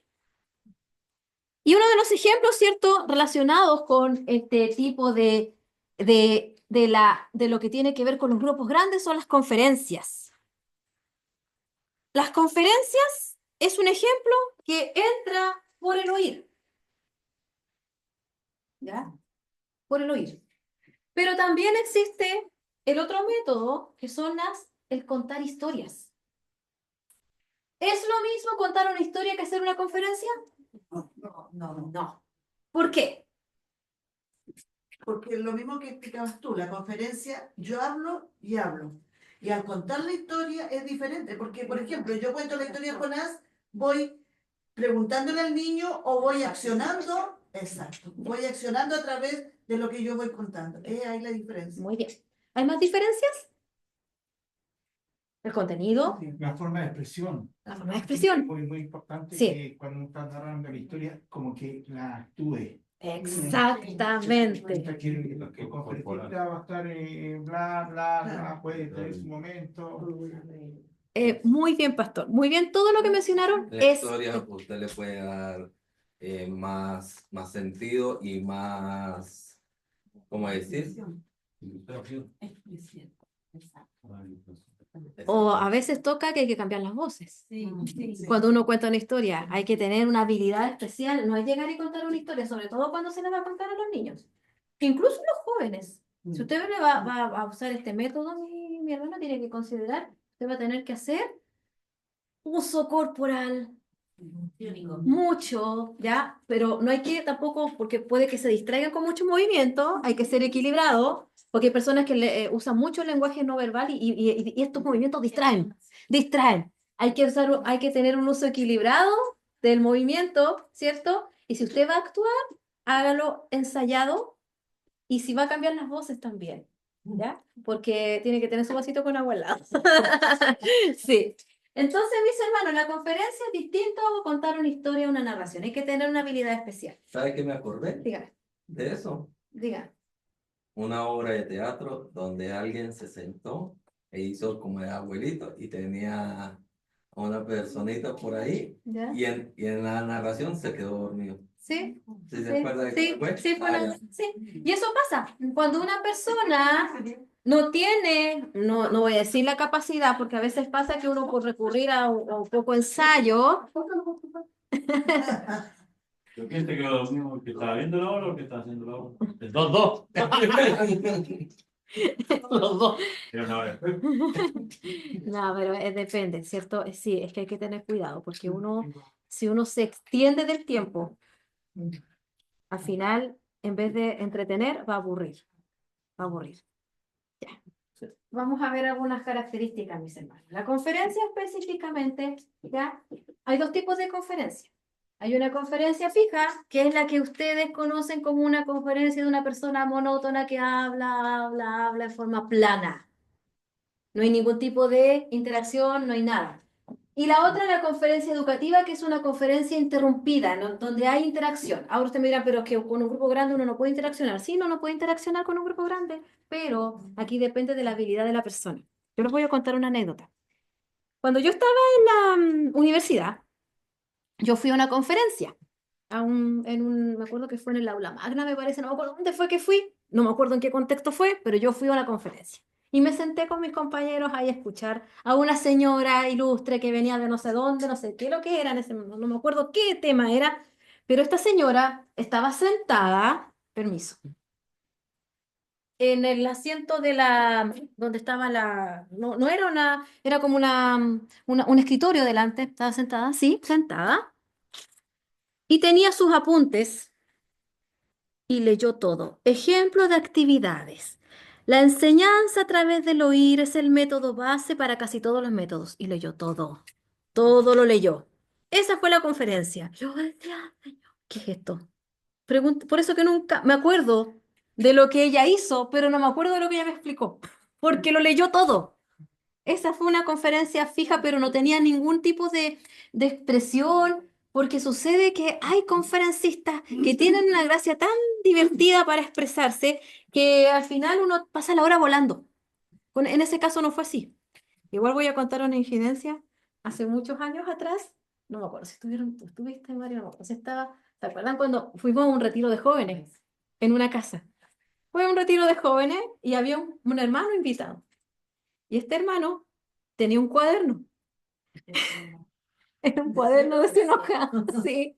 Y uno de los ejemplos, ¿cierto?, relacionados con este tipo de lo que tiene que ver con los grupos grandes son las conferencias. Las conferencias es un ejemplo que entra por el oír. ¿Ya? Por el oír. Pero también existe el otro método, que son el contar historias. ¿Es lo mismo contar una historia que hacer una conferencia? No. ¿Por qué? Porque lo mismo que explicabas tú, la conferencia, yo hablo y hablo. Y al contar la historia es diferente, porque, por ejemplo, yo cuento la historia de Jonás, voy preguntándole al niño o voy accionando, exacto, voy accionando a través de lo que yo voy contando. Es ahí la diferencia. Muy bien. ¿Hay más diferencias? El contenido, La forma de expresión. la forma de expresión. Muy importante Sí. que cuando uno está narrando la historia, como que la actúe. Exactamente. Que el conferencista va a estar bla, bla, bla, puede tener su momento. Muy bien, pastor. Muy bien, todo lo que mencionaron La es... historia usted le puede dar más sentido y más, ¿cómo decir? O a veces toca que hay que cambiar las voces. Cuando uno cuenta una historia, hay que tener una habilidad especial. No es llegar y contar una historia, sobre todo cuando se la va a contar a los niños. Incluso los jóvenes. Si usted va a usar este método, mi hermano tiene que considerar, usted va a tener que hacer uso corporal. Mucho, ¿ya? Pero no hay que tampoco, porque puede que se distraigan con mucho movimiento, hay que ser equilibrado, porque hay personas que usan mucho el lenguaje no verbal y estos movimientos distraen. Hay que tener un uso equilibrado del movimiento, ¿cierto? Y si usted va a actuar, hágalo ensayado y si va a cambiar las voces también, ¿ya? Porque tiene que tener su vasito con agua al lado. Sí. Entonces, mis hermanos, la conferencia es distinto a contar una historia o una narración. Hay que tener una habilidad especial. ¿Sabe qué me acordé Dígame, de eso? dígame. Una obra de teatro donde alguien se sentó e hizo como de abuelito y tenía a una personita por ahí ¿Ya? y en la narración se quedó dormido. ¿Sí? ¿Sí se acuerda de Sí, qué fue? sí, fue Ah, una- ya. sí. Y eso pasa. Cuando una persona no tiene, no voy a decir la capacidad, porque a veces pasa que uno por recurrir a un poco ensayo, ¿Quién te quedó dormido? ¿El que estaba viendo la obra o el que estaba haciendo la obra? Los dos. Los dos. Era una hora después. no, pero depende, ¿cierto? Sí, es que hay que tener cuidado, porque si uno se extiende del tiempo, al final, en vez de entretener, va a aburrir. Va a aburrir. Ya. Vamos a ver algunas características, mis hermanos. La conferencia específicamente, ¿ya? Hay 2 tipos de conferencia. Hay una conferencia fija, que es la que ustedes conocen como una conferencia de una persona monótona que habla en forma plana. No hay ningún tipo de interacción, no hay nada. Y la otra, la conferencia educativa, que es una conferencia interrumpida, ¿no? Donde hay interacción. Ahora usted me dirá, pero es que con un grupo grande uno no puede interaccionar. Sí, no puede interaccionar con un grupo grande, pero aquí depende de la habilidad de la persona. Yo les voy a contar una anécdota. Cuando yo estaba en la universidad, yo fui a una conferencia, me acuerdo que fue en el aula magna, me parece, no me acuerdo dónde fue que fui, no me acuerdo en qué contexto fue, pero yo fui a una conferencia. Y me senté con mis compañeros ahí a escuchar a una señora ilustre que venía de no sé dónde, no sé qué lo que era, no me acuerdo qué tema era, pero esta señora estaba sentada, permiso, en el asiento donde estaba no era era como un escritorio delante, estaba sentada, sí, sentada, y tenía sus apuntes y leyó todo. Ejemplo de actividades. La enseñanza a través del oír es el método base para casi todos los métodos. Y leyó todo. Todo lo leyó. Esa fue la conferencia. Yo decía, "Señor, ¿qué es esto?" Por eso que nunca me acuerdo de lo que ella hizo, pero no me acuerdo de lo que ella me explicó, porque lo leyó todo. Esa fue una conferencia fija, pero no tenía ningún tipo de expresión, porque sucede que hay conferencistas que tienen una gracia tan divertida para expresarse que al final uno pasa la hora volando. En ese caso no fue así. Igual voy a contar una incidencia. Hace muchos años atrás, no me acuerdo si tú estuviste, Mario, no me acuerdo si estaba, ¿se acuerdan cuando fuimos a un retiro de jóvenes en una casa? Fue a un retiro de jóvenes y había un hermano invitado. Y este hermano tenía un cuaderno. Era un cuaderno de 100 hojas, sí.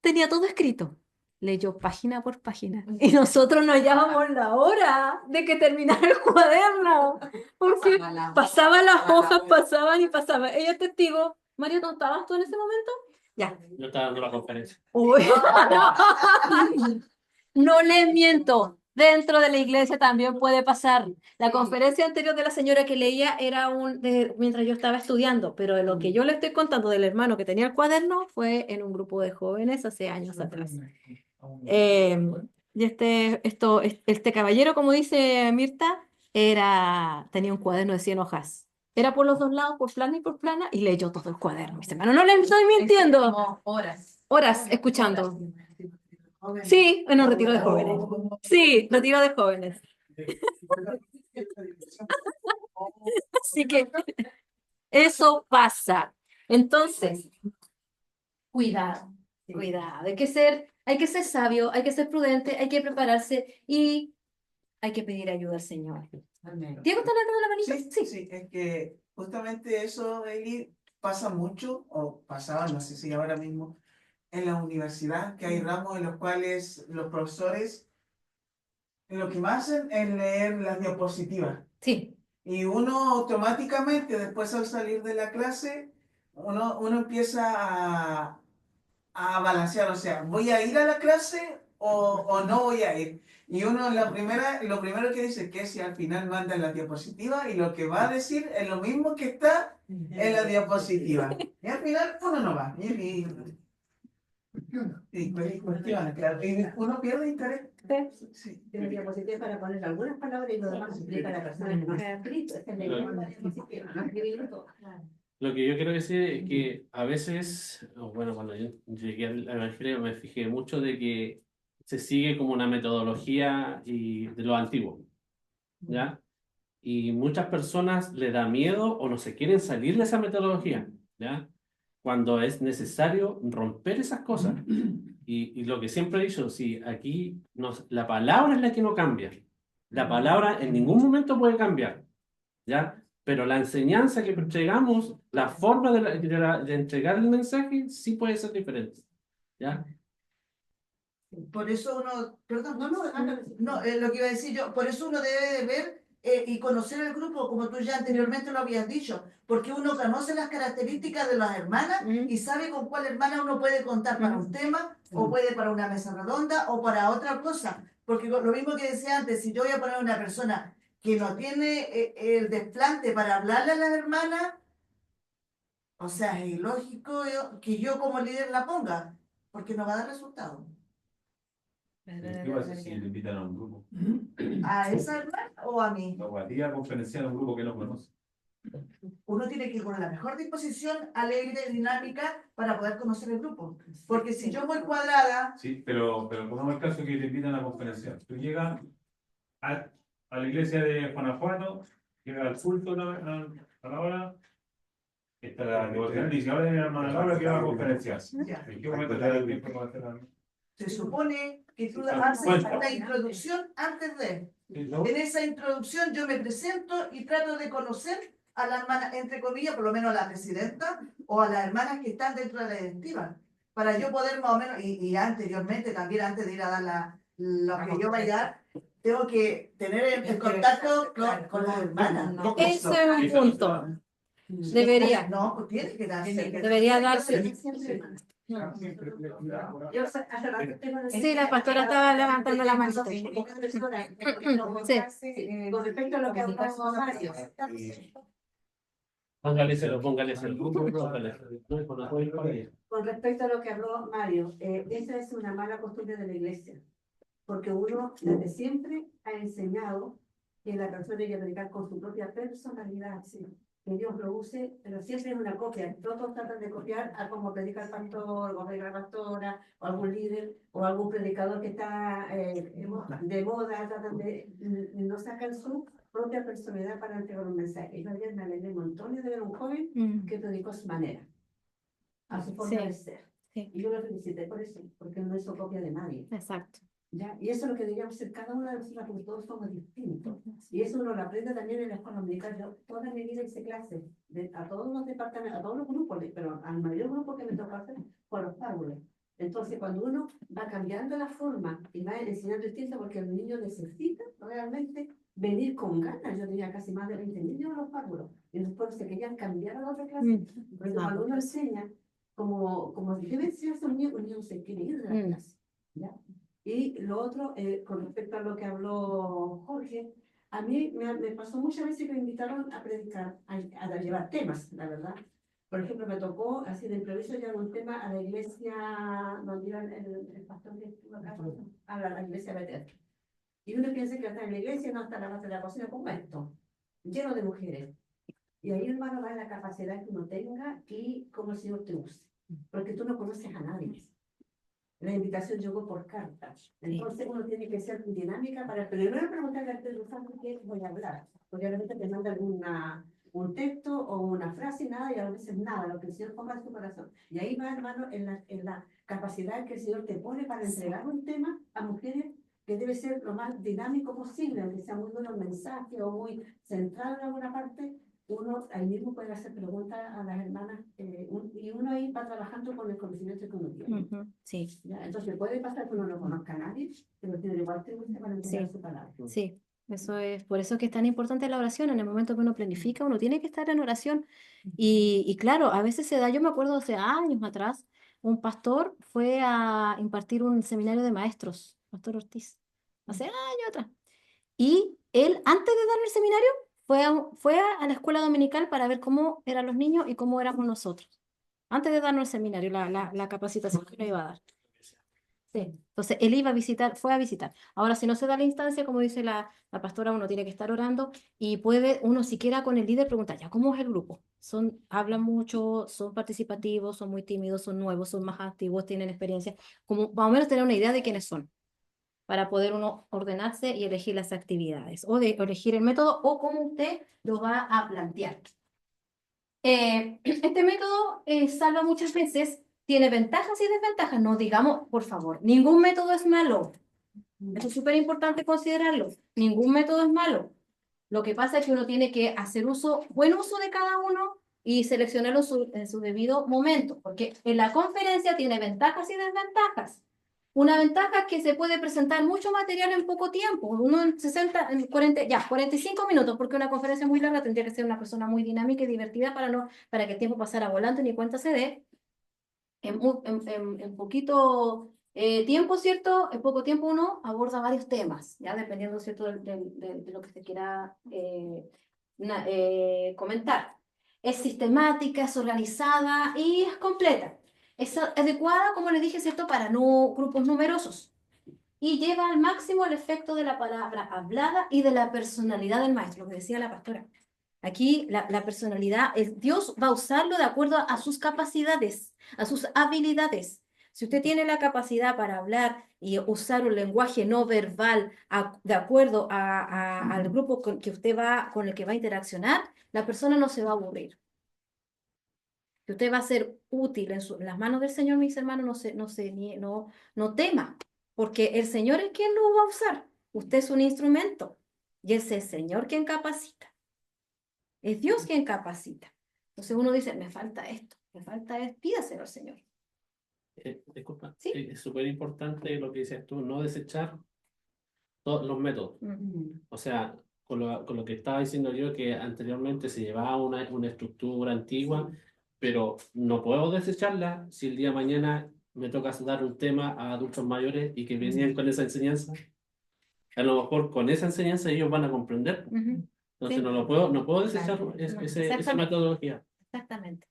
Tenía todo escrito. Leyó página por página. Y nosotros nos hallábamos la hora de que terminara el cuaderno. Porque pasaban las hojas, pasaban y pasaban. Ella es testigo. Mario, ¿no estabas tú en ese momento? Ya. Yo estaba dando la conferencia. Uy. No les miento. Dentro de la iglesia también puede pasar. La conferencia anterior de la señora que leía era mientras yo estaba estudiando, pero lo que yo le estoy contando del hermano que tenía el cuaderno fue en un grupo de jóvenes hace años atrás. Y este caballero, como dice Mirta, tenía un cuaderno de 100 hojas. Era por los dos lados, por plana y por plana, y leyó todo el cuaderno. Mis hermanos, no les estoy mintiendo. Como horas. Horas escuchando. Sí, en un retiro de jóvenes. Sí, retiro de jóvenes. Así que eso pasa. Entonces, cuidado, cuidado. Hay que ser sabio, hay que ser prudente, hay que prepararse y hay que pedir ayuda al Señor. ¿Diego está levantando la manita? Sí, sí, es que justamente eso, Eli, pasa mucho, o pasaba, no sé si ahora mismo, en la universidad, que hay ramos en los cuales los profesores lo que más hacen es leer las diapositivas. Sí. Y uno automáticamente, después al salir de la clase, uno empieza a balancear, o sea, ¿voy a ir a la clase o no voy a ir? Y uno lo primero que dice que si al final manda la diapositiva y lo que va a decir es lo mismo que está en la diapositiva. Y al final uno no va. Y cuestiona, claro. Y uno pierde interés. Sí. Tiene diapositivas para poner algunas palabras y lo demás explica a la persona que no está escrito. Esta es la idea de la diapositiva, no escribirlo todo. Lo que yo quiero decir es que a veces, o bueno, cuando yo llegué al Evangelio me fijé mucho de que se sigue como una metodología de lo antiguo, ¿ya? Y muchas personas le da miedo o no se quieren salir de esa metodología, ¿ya? Cuando es necesario romper esas cosas. Y lo que siempre he dicho, si aquí la palabra es la que no cambia, la palabra en ningún momento puede cambiar, ¿ya? Pero la enseñanza que entregamos, la forma de entregar el mensaje, sí puede ser diferente, ¿ya? Por eso uno, perdón, no, lo que iba a decir yo, por eso uno debe de ver y conocer el grupo, como tú ya anteriormente lo habías dicho, porque uno conoce las características de las hermanas y sabe con cuál hermana uno puede contar para un tema, o puede para una mesa redonda, o para otra cosa. Porque lo mismo que decía antes, si yo voy a poner a una persona que no tiene el desplante para hablarle a las hermanas, o sea, es ilógico que yo como líder la ponga, porque no va a dar resultado. ¿Qué pasa si le invitan a un grupo? ¿A esa hermana o a mí? No, a ti a conferenciar a un grupo que no conoce. Uno tiene que ir con la mejor disposición, alegre, dinámica, para poder conocer el grupo. Porque si yo voy cuadrada, Sí, pero pongamos el caso que te invitan a conferenciar. Tú llegas a la iglesia de Guanajuato, llegas al culto a la hora, está la devocional y dice, ahora viene la hermana Laura que va a conferenciar. ya, ¿En qué momento te da el tiempo para hacer la... se supone que tú haces la introducción antes de. En esa introducción yo me presento y trato de conocer a la hermana, entre comillas, por lo menos a la presidenta o a las hermanas que están dentro de la directiva, para yo poder más o menos, y anteriormente, también antes de ir a dar lo que yo vaya a dar, tengo que tener el contacto con las hermanas. Eso es un punto. Debería. No, pues tiene que darse. Debería darse. Yo hace rato tengo una- Sí, la pastora estaba levantando la mano. Sí. Sí. Con respecto a lo que habló Mario, Póngale cero, póngale cero. Póngale cero. No, no puede ir por ahí. con respecto a lo que habló Mario, esa es una mala costumbre de la iglesia, porque uno desde siempre ha enseñado que la persona hay que predicar con su propia personalidad, sí, que Dios lo use, pero siempre es una copia. Todos tratan de copiar a cómo predica el pastor, o predica la pastora, o algún líder, o algún predicador que está de moda, tratan de no sacar su propia personalidad para entregar un mensaje. Yo ayer me alegré montones de ver a un joven que predicó a su manera, a su forma Sí, de ser. sí. Y yo lo felicité por eso, porque no hizo copia de nadie. Exacto. ¿Ya? Y eso es lo que deberíamos ser cada una de nosotras, porque todos somos distintos. Y eso uno lo aprende también en la escuela dominical. Yo toda mi vida hice clases a todos los departamentos, a todos los grupos, pero al mayor grupo que me tocó hacer fue los párvulos. Entonces, cuando uno va cambiando la forma y va enseñando distinto, porque el niño necesita realmente venir con ganas. Yo tenía casi más de 20 niños en los párvulos y después se querían cambiar a la otra clase. Porque cuando uno enseña, como debe enseñarse a un niño no se quiere ir de la clase. ¿Ya? Y lo otro, con respecto a lo que habló Jorge, a mí me pasó muchas veces que me invitaron a predicar, a llevar temas, la verdad. Por ejemplo, me tocó, así de improviso, llevar un tema a la iglesia donde iba el pastor que estuvo acá, a la iglesia Betel. Y uno piensa que hasta en la iglesia no está la base de la cocina como esto, lleno de mujeres. Y ahí, hermano, va la capacidad que uno tenga y cómo el Señor te use. Porque tú no conoces a nadie. La invitación llegó por carta. Entonces uno tiene que ser dinámica para primero preguntarle al Espíritu Santo qué voy a hablar. Porque a veces te manda un texto o una frase, nada, y a veces nada, lo que el Señor ponga en su corazón. Y ahí va, hermano, en la capacidad que el Señor te pone para entregar un tema a mujeres que debe ser lo más dinámico posible, aunque sea muy duro el mensaje o muy centrado en alguna parte. Uno ahí mismo puede hacer preguntas a las hermanas y uno ahí va trabajando con el conocimiento que uno tiene. Sí. ¿Ya? Entonces puede pasar que uno no conozca a nadie, pero tiene igual que usted para entregar su palabra. Sí, eso es, por eso es que es tan importante la oración. En el momento que uno planifica, uno tiene que estar en oración. Y claro, a veces se da, yo me acuerdo hace años atrás, un pastor fue a impartir un seminario de maestros, Pastor Ortiz, hace años atrás. Y él, antes de dar el seminario, fue a la escuela dominical para ver cómo eran los niños y cómo éramos nosotros. Antes de darnos el seminario, la capacitación que nos iba a dar. Sí, entonces él iba a visitar, fue a visitar. Ahora, si no se da la instancia, como dice la pastora, uno tiene que estar orando y puede uno siquiera con el líder preguntar, ya, ¿cómo es el grupo? Hablan mucho, son participativos, son muy tímidos, son nuevos, son más activos, tienen experiencia, como más o menos tener una idea de quiénes son, para poder uno ordenarse y elegir las actividades, o elegir el método, o cómo usted lo va a plantear. Este método salva muchas veces. Tiene ventajas y desventajas, no digamos, por favor, ningún método es malo. Eso es súper importante considerarlo. Ningún método es malo. Lo que pasa es que uno tiene que hacer buen uso de cada uno y seleccionarlo en su debido momento, porque en la conferencia tiene ventajas y desventajas. Una ventaja es que se puede presentar mucho material en poco tiempo, uno en 45 minutos, porque una conferencia muy larga tendría que ser una persona muy dinámica y divertida para que el tiempo pasara volando y ni cuenta se dé. En poquito tiempo, ¿cierto? En poco tiempo uno aborda varios temas, ya dependiendo, ¿cierto? De lo que se quiera comentar. Es sistemática, es organizada y es completa. Es adecuada, como les dije, ¿cierto? Para grupos numerosos. Y lleva al máximo el efecto de la palabra hablada y de la personalidad del maestro, lo que decía la pastora. Aquí la personalidad, Dios va a usarlo de acuerdo a sus capacidades, a sus habilidades. Si usted tiene la capacidad para hablar y usar un lenguaje no verbal de acuerdo al grupo con el que va a interaccionar, la persona no se va a aburrir. Que usted va a ser útil en las manos del Señor, mis hermanos, no tema, porque el Señor es quien lo va a usar. Usted es un instrumento y es el Señor quien capacita. Es Dios quien capacita. Entonces uno dice, me falta esto, pídaselo al Señor. Disculpa, ¿Sí? es súper importante lo que dices tú, no desechar todos los métodos. O sea, con lo que estaba diciendo yo, que anteriormente se llevaba una estructura antigua, pero no puedo desecharla si el día de mañana me toca dar un tema a adultos mayores y que venían con esa enseñanza. A lo mejor con esa enseñanza ellos van a comprender. Entonces Sí. no puedo desechar esa metodología. Exactamente.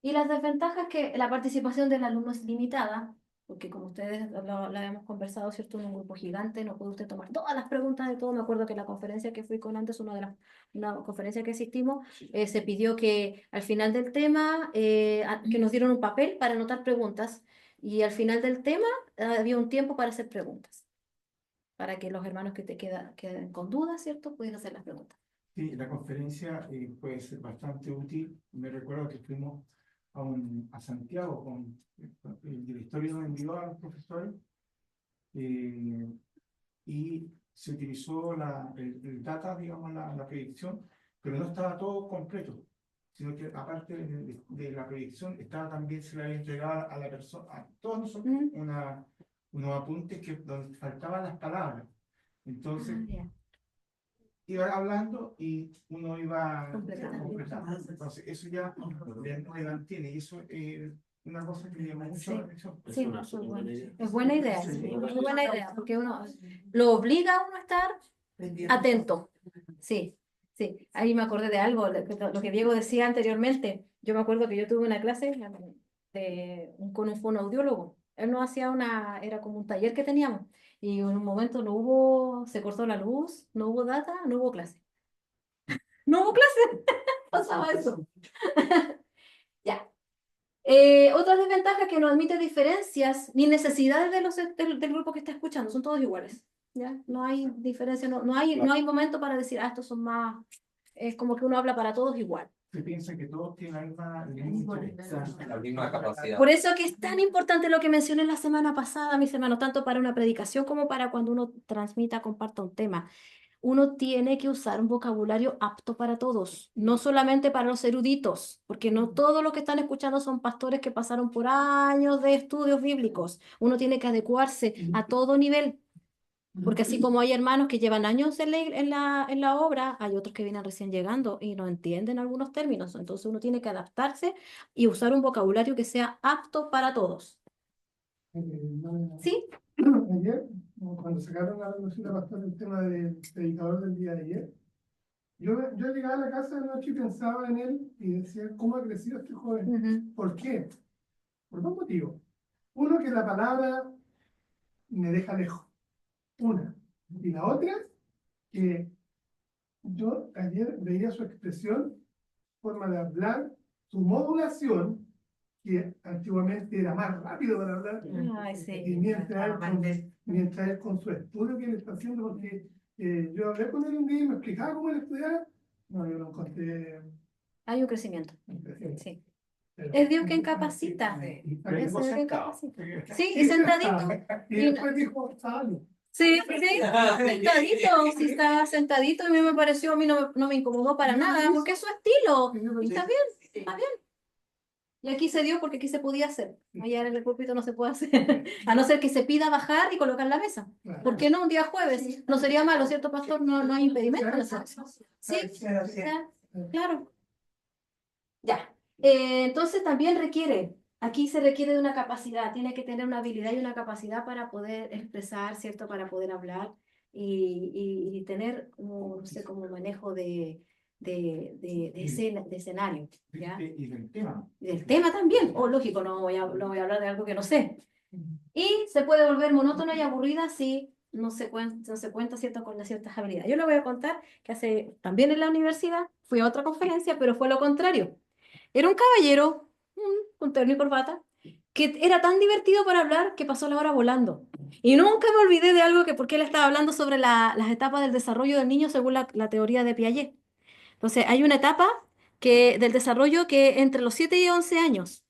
Y las desventajas que la participación del alumno es limitada, porque como ustedes lo habíamos conversado, ¿cierto? En un grupo gigante, no puede usted tomar todas las preguntas de todo. Me acuerdo que la conferencia que fui con antes, una conferencia que asistimos, se pidió que al final del tema, que nos dieron un papel para anotar preguntas, y al final del tema había un tiempo para hacer preguntas, para que los hermanos que queden con dudas, ¿cierto? Pudieran hacer las preguntas. Sí, la conferencia puede ser bastante útil. Me recuerdo que fuimos a Santiago con el directorio nos envió a los profesores y se utilizó el data, digamos, la predicción, pero no estaba todo completo, sino que aparte de la predicción, estaba también, se le había entregado a la persona, a todos nosotros, unos apuntes donde faltaban las palabras. Entonces, iba hablando y uno iba completando. Entonces, eso ya le mantiene y eso es una cosa que llama mucho la atención. Sí, es buena idea, muy buena idea, porque uno lo obliga a uno a estar atento. Sí, sí. Ahí me acordé de algo, lo que Diego decía anteriormente. Yo me acuerdo que yo tuve una clase con un fonoaudiólogo. Él nos hacía era como un taller que teníamos. Y en un momento se cortó la luz, no hubo data, no hubo clase. No hubo clase, pasaba eso. Ya. Otra desventaja que no admite diferencias ni necesidades del grupo que está escuchando, son todos iguales. ¿Ya? No hay diferencia, no hay momento para decir, estos son más, es como que uno habla para todos igual. Se piensa que todos tienen La misma capacidad. Por eso que es tan importante lo que mencioné la semana pasada, mis hermanos, tanto para una predicación como para cuando uno transmita, comparta un tema. Uno tiene que usar un vocabulario apto para todos, no solamente para los eruditos, porque no todos los que están escuchando son pastores que pasaron por años de estudios bíblicos. Uno tiene que adecuarse a todo nivel, porque así como hay hermanos que llevan años en la obra, hay otros que vienen recién llegando y no entienden algunos términos. Entonces uno tiene que adaptarse y usar un vocabulario que sea apto para todos. ¿Sí? Ayer, cuando sacaron a la reducción de pastor el tema del predicador del día de ayer, yo llegaba a la casa de noche y pensaba en él y decía, ¿cómo ha crecido este joven? ¿Por qué? Por dos motivos. Uno, que la palabra me deja lejos. Una. Y la otra, que yo ayer veía su expresión, forma de hablar, su modulación, que antiguamente era más rápido para hablar, Ay, sí. y mientras él con su estudio que él está haciendo, porque yo hablé con él un día y me explicaba cómo él estudiaba, no, yo lo encontré. Hay un crecimiento. Sí. Pero, Es Dios quien capacita. Es Dios quien capacita. Sí, y sentadito. Y después dijo, salud. Sí, sentadito, sí estaba sentadito y a mí me pareció, a mí no me incomodó para nada, porque es su estilo. Y está bien, está bien. Y aquí se dio porque aquí se podía hacer. Allá en el púlpito no se puede hacer. A no ser que se pida bajar y colocar la mesa. ¿Por qué no un día jueves? No sería malo, ¿cierto, pastor? No hay impedimento en eso. Sí, claro. Ya. Entonces también aquí se requiere de una capacidad, tiene que tener una habilidad y una capacidad para poder expresar, ¿cierto? Para poder hablar y tener, no sé, como manejo de escenario, ¿ya? Y del tema. Del tema también, lógico, no voy a hablar de algo que no sé. Y se puede volver monótona y aburrida si no se cuenta, ¿cierto?, con ciertas habilidades. Yo le voy a contar que también en la universidad fui a otra conferencia, pero fue lo contrario. Era un caballero, con terno y corbata, que era tan divertido para hablar que pasó la hora volando. Y nunca me olvidé de algo porque él estaba hablando sobre las etapas del desarrollo del niño según la teoría de Piaget. Entonces, hay una etapa del desarrollo que entre los 7 y 11 años.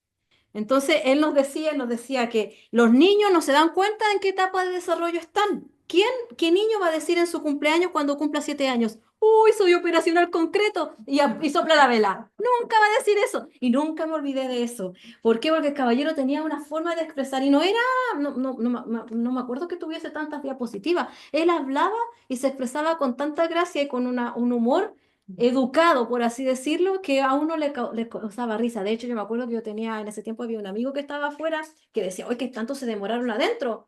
Entonces, él nos decía que los niños no se dan cuenta en qué etapa de desarrollo están. ¿Qué niño va a decir en su cumpleaños cuando cumpla 7 años? Uy, soy operacional concreto y sopla la vela. Nunca va a decir eso. Y nunca me olvidé de eso. ¿Por qué? Porque el caballero tenía una forma de expresar y no me acuerdo que tuviese tantas diapositivas. Él hablaba y se expresaba con tanta gracia y con un humor educado, por así decirlo, que a uno le causaba risa. De hecho, yo me acuerdo que en ese tiempo había un amigo que estaba afuera que decía, oye, que tanto se demoraron adentro,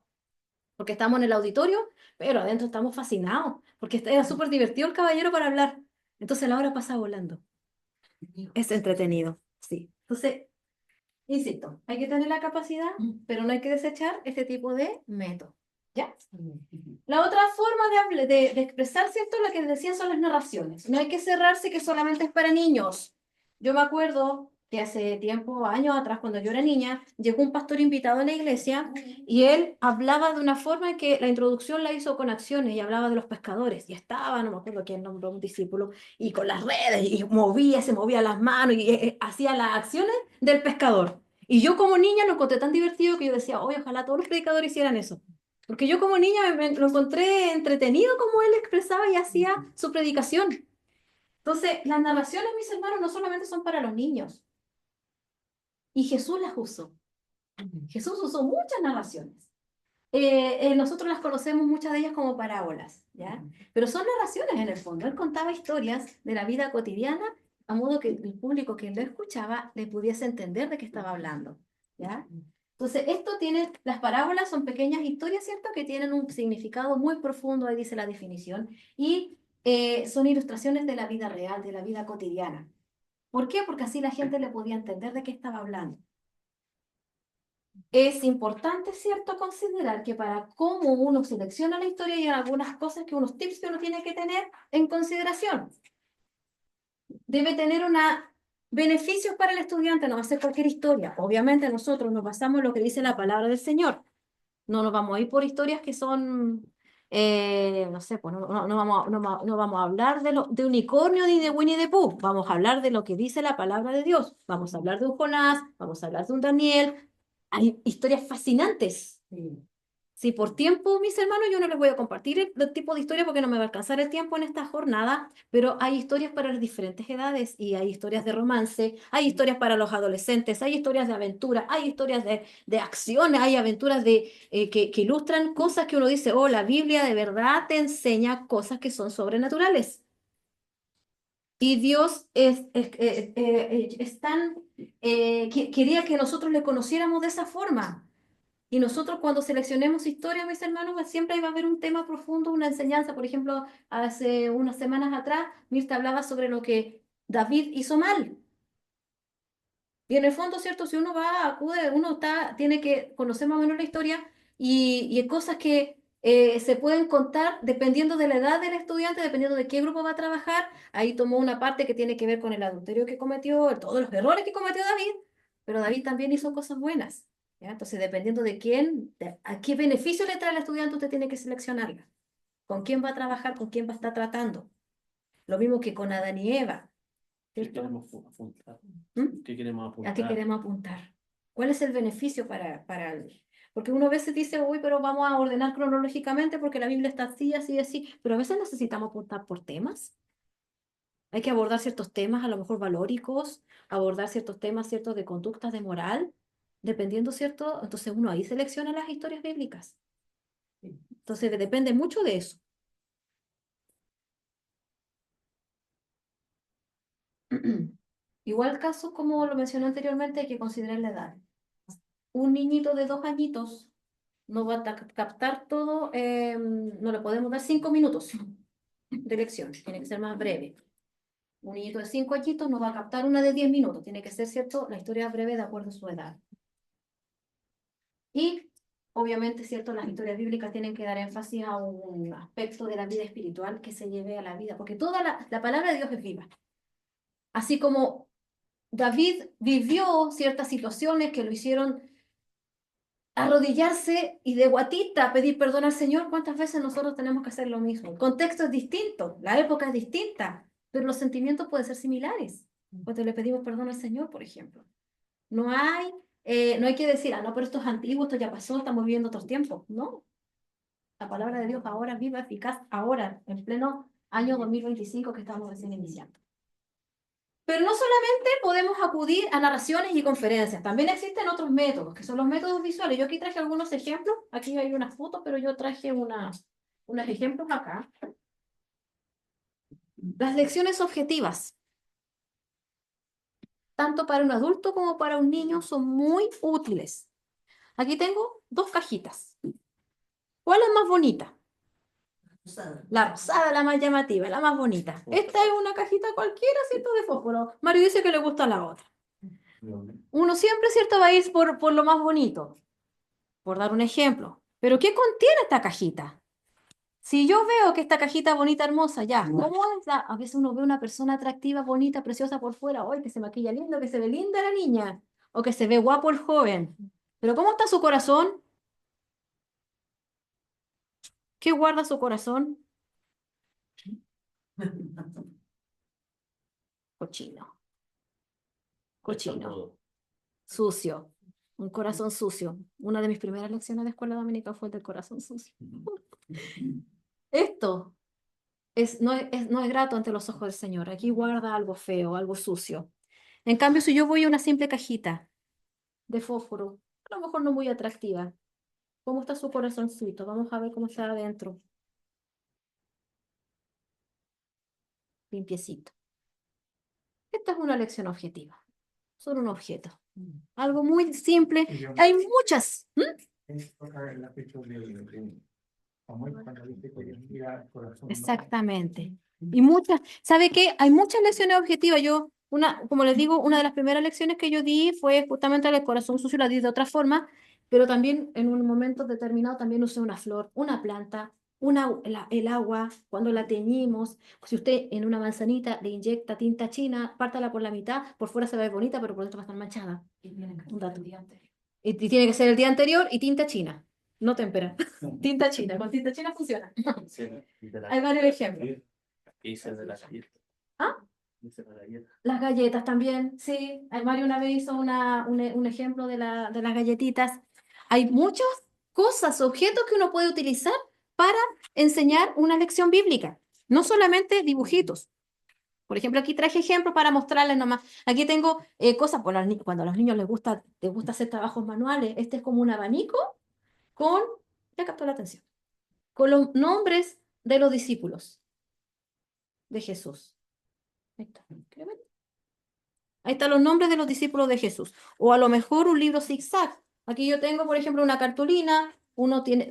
porque estamos en el auditorio, pero adentro estamos fascinados, porque era súper divertido el caballero para hablar. Entonces la hora pasa volando. Es entretenido, sí. Entonces, insisto, hay que tener la capacidad, pero no hay que desechar este tipo de método. ¿Ya? La otra forma de expresar, ¿cierto? Lo que decían son las narraciones. No hay que cerrarse que solamente es para niños. Yo me acuerdo que hace tiempo, años atrás, cuando yo era niña, llegó un pastor invitado a la iglesia y él hablaba de una forma en que la introducción la hizo con acciones y hablaba de los pescadores. Y estaba, no me acuerdo quién nombró, un discípulo, y con las redes, y se movía las manos y hacía las acciones del pescador. Y yo como niña lo encontré tan divertido que yo decía, oye, ojalá todos los predicadores hicieran eso. Porque yo como niña lo encontré entretenido como él expresaba y hacía su predicación. Entonces, las narraciones, mis hermanos, no solamente son para los niños. Y Jesús las usó. Jesús usó muchas narraciones. Nosotros las conocemos muchas de ellas como parábolas, ¿ya? Pero son narraciones en el fondo. Él contaba historias de la vida cotidiana a modo que el público que lo escuchaba le pudiese entender de qué estaba hablando, ¿ya? Entonces, las parábolas son pequeñas historias, ¿cierto? Que tienen un significado muy profundo, ahí dice la definición, y son ilustraciones de la vida real, de la vida cotidiana. ¿Por qué? Porque así la gente le podía entender de qué estaba hablando. Es importante, ¿cierto?, considerar que para cómo uno selecciona la historia hay algunas cosas unos tips que uno tiene que tener en consideración. Debe tener beneficios para el estudiante, no va a ser cualquier historia. Obviamente nosotros nos basamos en lo que dice la palabra del Señor. No nos vamos a ir por historias que son, no sé, pues no vamos a hablar de unicornio ni de Winnie the Pooh. Vamos a hablar de lo que dice la palabra de Dios. Vamos a hablar de un Jonás, vamos a hablar de un Daniel. Hay historias fascinantes. Si por tiempo, mis hermanos, yo no les voy a compartir el tipo de historia porque no me va a alcanzar el tiempo en esta jornada, pero hay historias para las diferentes edades y hay historias de romance, hay historias para los adolescentes, hay historias de aventura, hay historias de acción, hay aventuras que ilustran cosas que uno dice, oh, la Biblia de verdad te enseña cosas que son sobrenaturales. Y Dios quería que nosotros le conociéramos de esa forma. Y nosotros cuando seleccionemos historia, mis hermanos, siempre va a haber un tema profundo, una enseñanza. Por ejemplo, hace unas semanas atrás, Mirta hablaba sobre lo que David hizo mal. Y en el fondo, ¿cierto? Si uno tiene que conocer más o menos la historia y hay cosas que se pueden contar dependiendo de la edad del estudiante, dependiendo de qué grupo va a trabajar. Ahí tomó una parte que tiene que ver con el adulterio que cometió, todos los errores que cometió David, pero David también hizo cosas buenas. ¿Ya? Entonces, dependiendo a qué beneficio le trae al estudiante, usted tiene que seleccionarla. ¿Con quién va a trabajar? ¿Con quién va a estar tratando? Lo mismo que con Adán y Eva. ¿Qué ¿Cierto? queremos apuntar? ¿Mm? ¿Qué queremos apuntar? ¿A qué queremos apuntar? ¿Cuál es el beneficio Porque uno a veces dice, uy, pero vamos a ordenar cronológicamente porque la Biblia está así, así, así, pero a veces necesitamos apuntar por temas. Hay que abordar ciertos temas, a lo mejor valóricos, abordar ciertos temas, ¿cierto?, de conductas de moral, dependiendo, ¿cierto? Entonces uno ahí selecciona las historias bíblicas. Entonces depende mucho de eso. Igual caso, como lo mencioné anteriormente, hay que considerar la edad. Un niñito de 2 añitos no va a captar todo, no le podemos dar 5 minutos de lección, tiene que ser más breve. Un niñito de 5 añitos no va a captar una de 10 minutos, tiene que ser, ¿cierto?, la historia breve de acuerdo a su edad. Y obviamente, ¿cierto? Las historias bíblicas tienen que dar énfasis a un aspecto de la vida espiritual que se lleve a la vida, porque toda la palabra de Dios es viva. Así como David vivió ciertas situaciones que lo hicieron arrodillarse y de guatita pedir perdón al Señor, ¿cuántas veces nosotros tenemos que hacer lo mismo? El contexto es distinto, la época es distinta, pero los sentimientos pueden ser similares. Cuando le pedimos perdón al Señor, por ejemplo. No hay que decir, no, pero esto es antiguo, esto ya pasó, estamos viviendo otros tiempos. No. La palabra de Dios ahora es viva, eficaz, ahora, en pleno año 2025 que estamos recién iniciando. Pero no solamente podemos acudir a narraciones y conferencias, también existen otros métodos, que son los métodos visuales. Yo aquí traje algunos ejemplos, aquí hay unas fotos, pero yo traje unos ejemplos acá. Las lecciones objetivas, tanto para un adulto como para un niño, son muy útiles. Aquí tengo 2 cajitas. ¿Cuál es más bonita? La rosada, la más llamativa, la más bonita. Esta es una cajita cualquiera, ¿cierto? De fósforo. Mario dice que le gusta la otra. Uno siempre, ¿cierto? Va a ir por lo más bonito, por dar un ejemplo. Pero ¿qué contiene esta cajita? Si yo veo que esta cajita bonita, hermosa, ya, ¿cómo es? A veces uno ve una persona atractiva, bonita, preciosa por fuera, ¡ay, que se maquilla lindo, que se ve linda la niña! O que se ve guapo el joven. Pero ¿cómo está su corazón? ¿Qué guarda su corazón? Cochino. Cochino. Sucio. Un corazón sucio. Una de mis primeras lecciones de escuela dominical fue el del corazón sucio. Esto no es grato ante los ojos del Señor. Aquí guarda algo feo, algo sucio. En cambio, si yo voy a una simple cajita de fósforo, a lo mejor no muy atractiva, ¿cómo está su corazoncito? Vamos a ver cómo está adentro. Limpiecito. Esta es una lección objetiva. Son un objeto. Algo muy simple. Hay muchas. Exactamente. Y muchas. ¿Sabe qué? Hay muchas lecciones objetivas. Como les digo, una de las primeras lecciones que yo di fue justamente el corazón sucio, la di de otra forma, pero también en un momento determinado también usé una flor, una planta, el agua, cuando la teñimos. Si usted en una manzanita le inyecta tinta china, pártala por la mitad, por fuera se ve bonita, pero por dentro va a estar manchada. Un dato. Y tiene que ser el día anterior y tinta china, no témpera. Tinta china, con tinta china funciona. Hay varios ejemplos. ¿Ah? Las galletas también, sí. Mario una vez hizo un ejemplo de las galletitas. Hay muchas cosas, objetos que uno puede utilizar para enseñar una lección bíblica. No solamente dibujitos. Por ejemplo, aquí traje ejemplos para mostrarles nomás. Aquí tengo cosas, cuando a los niños les gusta hacer trabajos manuales. Este es como un abanico ya captó la atención, con los nombres de los discípulos de Jesús. Ahí está. Ahí están los nombres de los discípulos de Jesús. O a lo mejor un libro zigzag. Aquí yo tengo, por ejemplo, una cartulina.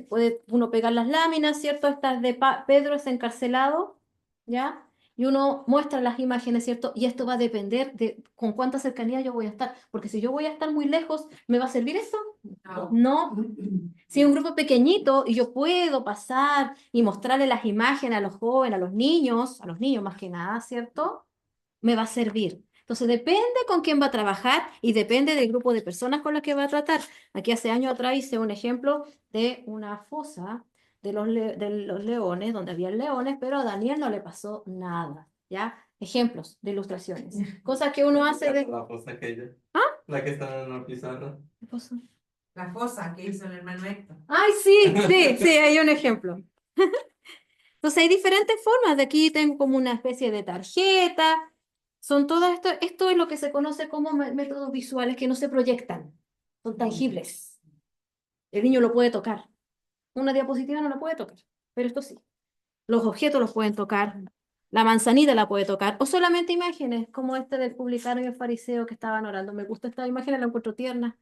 Puede uno pegar las láminas, ¿cierto? Esta es de Pedro es encarcelado, ¿ya? Y uno muestra las imágenes, ¿cierto? Y esto va a depender de con cuánta cercanía yo voy a estar. Porque si yo voy a estar muy lejos, ¿me va a servir esto? No. Si es un grupo pequeñito y yo puedo pasar y mostrarle las imágenes a los jóvenes, a los niños más que nada, ¿cierto? Me va a servir. Entonces depende con quién va a trabajar y depende del grupo de personas con las que va a tratar. Aquí hace años atrás hice un ejemplo de una fosa de los leones, donde había leones, pero a Daniel no le pasó nada, ¿ya? Ejemplos de ilustraciones. Cosas que uno hace de... La fosa aquella. ¿Ah? La que está en la pizarra. ¿Qué cosa? La fosa que hizo el hermano Héctor. Ay, sí, hay un ejemplo. Entonces hay diferentes formas. De aquí tengo como una especie de tarjeta. Son todas esto es lo que se conoce como métodos visuales que no se proyectan. Son tangibles. El niño lo puede tocar. Una diapositiva no la puede tocar, pero esto sí. Los objetos los pueden tocar. La manzanita la puede tocar. O solamente imágenes, como este del publicano y el fariseo que estaban orando. Me gusta esta imagen, la encuentro tierna.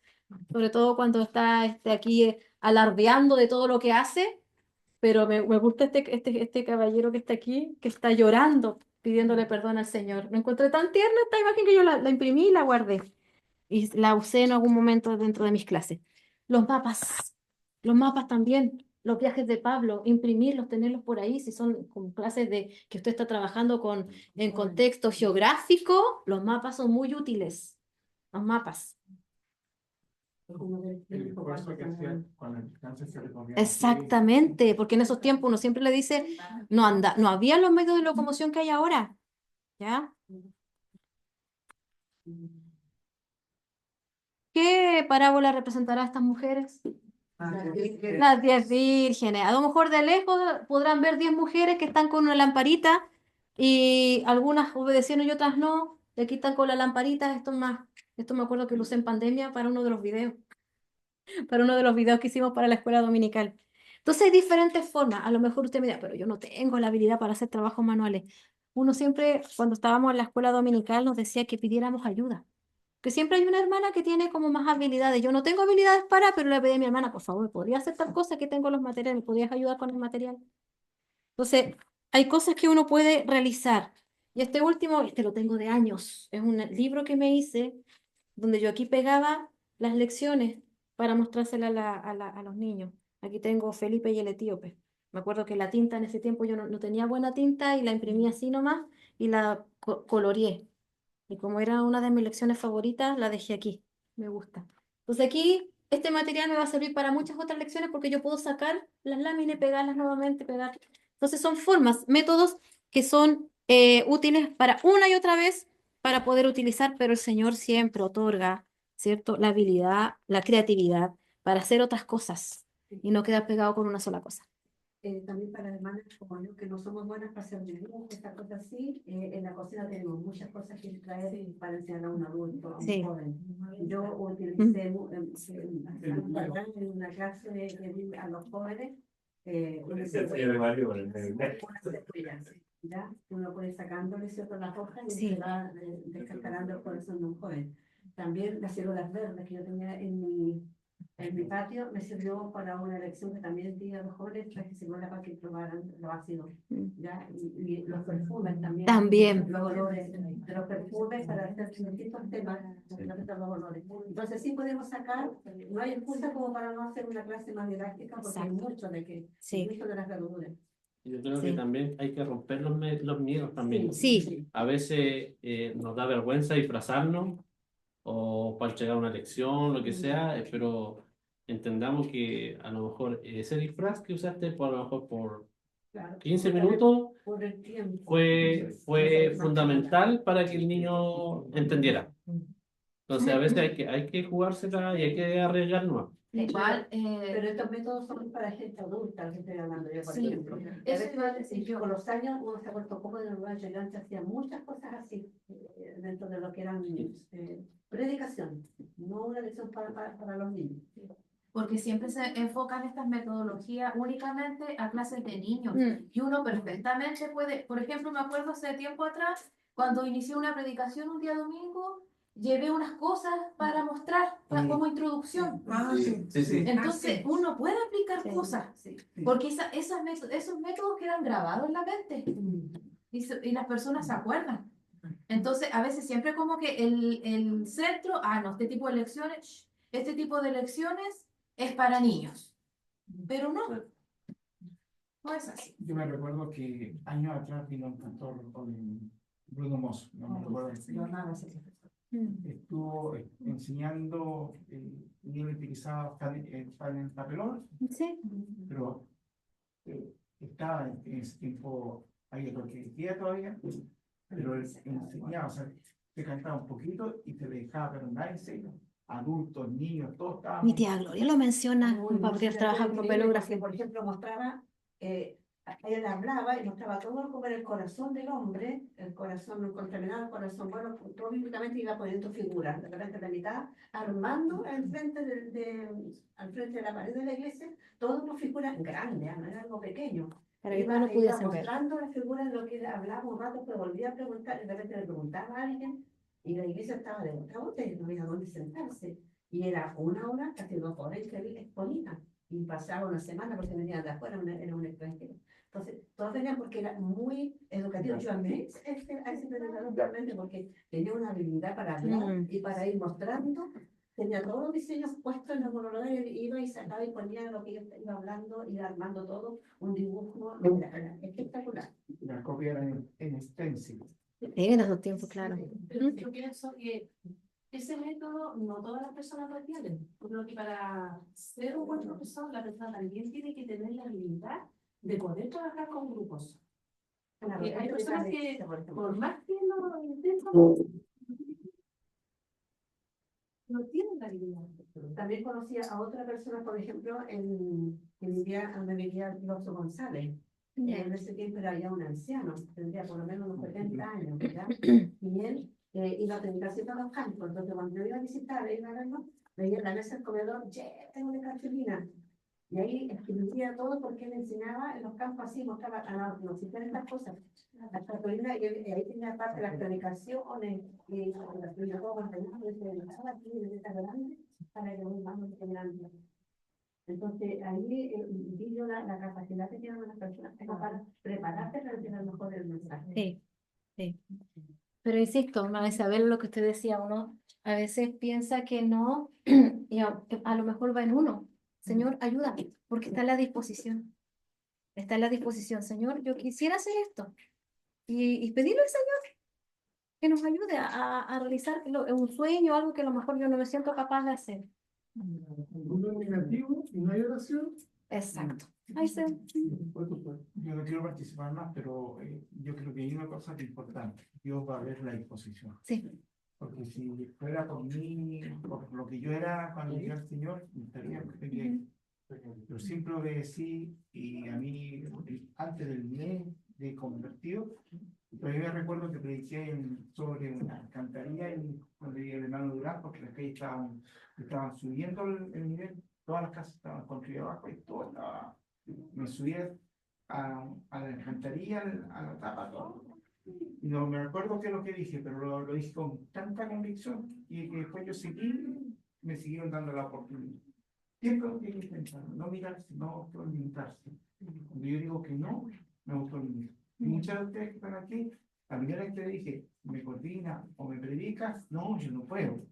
Sobre todo cuando está aquí alardeando de todo lo que hace. Pero me gusta este caballero que está aquí, que está llorando, pidiéndole perdón al Señor. Me encontré tan tierna esta imagen que yo la imprimí y la guardé. Y la usé en algún momento dentro de mis clases. Los mapas. Los mapas también, los viajes de Pablo, imprimirlos, tenerlos por ahí, si son como clases de que usted está trabajando en contexto geográfico, los mapas son muy útiles. Los mapas. El esfuerzo que hacía con la distancia se recorría. Exactamente, porque en esos tiempos uno siempre le dice, no había los medios de locomoción que hay ahora. ¿Ya? ¿Qué parábola representará a estas mujeres? Las 10 vírgenes. A lo mejor de lejos podrán ver 10 mujeres que están con una lamparita y algunas obedecieron y otras no. Y aquí están con la lamparita. Esto me acuerdo que lo usé en pandemia para uno de los videos. Para uno de los videos que hicimos para la escuela dominical. Entonces hay diferentes formas. A lo mejor usted me dirá, pero yo no tengo la habilidad para hacer trabajos manuales. Uno siempre, cuando estábamos en la escuela dominical, nos decía que pidiéramos ayuda. Que siempre hay una hermana que tiene como más habilidades. Yo no tengo habilidades pero le pedí a mi hermana, por favor, ¿podría hacer tal cosa que tengo los materiales? ¿Me podrías ayudar con el material? Entonces, hay cosas que uno puede realizar. Y este último, este lo tengo de años. Es un libro que me hice donde yo aquí pegaba las lecciones para mostrárselas a los niños. Aquí tengo Felipe y el etíope. Me acuerdo que la tinta en ese tiempo yo no tenía buena tinta y la imprimí así nomás y la coloreé. Y como era una de mis lecciones favoritas, la dejé aquí. Me gusta. Entonces aquí este material me va a servir para muchas otras lecciones porque yo puedo sacar las láminas y pegarlas nuevamente, pegar. Entonces son formas, métodos que son útiles para una y otra vez para poder utilizar, pero el Señor siempre otorga, ¿cierto? La habilidad, la creatividad para hacer otras cosas y no quedar pegado con una sola cosa. También para hermanas como yo, que no somos buenas para hacer dibujo, estas cosas así, en la cocina tenemos muchas cosas que traer para enseñar a un adulto, a un Sí. joven. Yo utilicé en una clase a los jóvenes, una cebolla, ¿ya? Uno puede sacándole cierto las hojas y Sí. se va descascarando el corazón de un joven. También las células verdes que yo tenía en mi patio me sirvió para una lección que también di a los jóvenes, traje cebolla para que probaran los ácidos, ¿ya? Y los perfumes también. También. Los olores de los perfumes para hacer distintos temas, los olores. Entonces sí podemos sacar, no hay excusa como para no hacer una clase más didáctica porque hay Exacto. mucho de que, Sí. mucho de las verduras. Yo creo Sí. que también hay que romper los miedos también. Sí. A veces nos da vergüenza disfrazarnos o para llegar a una lección, lo que sea, pero entendamos que a lo mejor ese disfraz que usaste, a lo mejor por Claro. 15 minutos, Por el tiempo. fue fundamental para que el niño entendiera. Entonces a veces hay que jugársela y hay que arriesgarnos. Igual, Pero estos métodos son para gente adulta, que estoy hablando yo, por Sí, ejemplo. eso iba a decir yo. Con los años uno se ha vuelto poco de lugar, yo antes hacía muchas cosas así, dentro de lo que eran predicación, no una lección para los niños. porque siempre se enfocan estas metodologías únicamente a clases de niños. Mm. Y uno perfectamente puede, por ejemplo, me acuerdo hace tiempo atrás, cuando inicié una predicación un día domingo, llevé unas cosas para mostrar como introducción. Sí. Entonces, sí. uno puede aplicar Sí. cosas, Sí. porque esos métodos quedan grabados en la mente y las personas se acuerdan. Entonces, a veces siempre como que el centro, no, este tipo de lecciones, este tipo de lecciones es para niños. Pero no es así. Yo me recuerdo que años atrás vino un cantor con Bruno Moss, no me recuerdo el nombre. Estuvo enseñando, y él utilizaba el papelón, Sí. pero estaba en ese tiempo, había torquería todavía, pero él enseñaba, o sea, se cantaba un poquito y se le dejaba, pero nadie se adultos, niños, todos estaban. Mi tía Gloria lo menciona, Muy, porque él trabaja como increíble, papelógrafo. porque, por ejemplo, mostraba, él hablaba y mostraba todo como era el corazón del hombre, el corazón contaminado, el corazón, bueno, todo bíblicamente iba poniendo figuras, de repente la mitad, armando al frente al frente de la pared de la iglesia, todas una figura grande, no era algo pequeño. Para que Iba, todos lo iba pudiesen ver. mostrando las figuras en lo que hablaba un rato, pero volvía a preguntar, y de repente le preguntaba a alguien, y la iglesia estaba de otra vuelta y no había dónde sentarse. Y era una hora, casi 2 horas, que él exponía. Y pasaba una semana porque venían de afuera, era un extranjero. Entonces, todos venían porque era muy educativo. Yo amé a ese predicador realmente porque tenía una habilidad para hablar y para ir mostrando tenía todos los diseños puestos en el monolito, iba y sacaba y ponía lo que yo iba hablando, iba armando todo, un dibujo, era espectacular. La copia era en stencil. En esos tiempos, claro. Pero yo pienso que ese método no todas las personas lo tienen. Yo creo que para ser un buen profesor, la persona también tiene que tener la habilidad de poder trabajar con grupos. Porque hay personas que, por más que lo intentan, no tienen la habilidad. También conocía a otra persona, por ejemplo, que vivía donde vivía López González. En ese tiempo era ya un anciano, tendría por lo menos unos 70 años, ¿ya? Y él iba a tener siempre a los campos, entonces cuando yo iba a visitar, iba a verlo, veía en la mesa del comedor, tengo una cartulina. Y ahí escribía todo porque él enseñaba en los campos así, mostraba a los diferentes cosas. La cartulina, y ahí tenía parte de las predicaciones, y la escribía todo contenido, y se dejaba aquí en letra grande, para que un mano se grande. Entonces, ahí vi yo la capacidad que tienen las personas para prepararse para entender mejor el mensaje. Sí, sí. Pero insisto, María Isabel, lo que usted decía, uno a veces piensa que no, y a lo mejor va en uno. Señor, ayúdame, porque está a la disposición. Está a la disposición. Señor, yo quisiera hacer esto. Y pedirle al Señor que nos ayude a realizar un sueño, algo que a lo mejor yo no me siento capaz de hacer. Uno es negativo y no hay oración. Exacto. Ahí se... Yo no quiero participar más, pero yo creo que hay una cosa que es importante. Dios va a ver la disposición. Sí. Porque si fuera por mí, por lo que yo era cuando llegué al Señor, estaría bien. Yo siempre obedecí y a mí, antes del mes de convertido, todavía recuerdo que prediqué sobre una alcantarilla cuando llegué al hermano Durán, porque las calles estaban subiendo el nivel, todas las casas estaban construidas abajo y todo estaba. Me subí a la alcantarilla, a la tapa, todo. Y no me acuerdo qué es lo que dije, pero lo dije con tanta convicción y que después yo seguí, me siguieron dando la oportunidad. Siempre lo tiene que pensar, no mirarse, no autolimitarse. Cuando yo digo que no, me autolimito. Y muchas de ustedes que están aquí, la primera vez que le dije, ¿me coordina o me predicas? No, yo no puedo.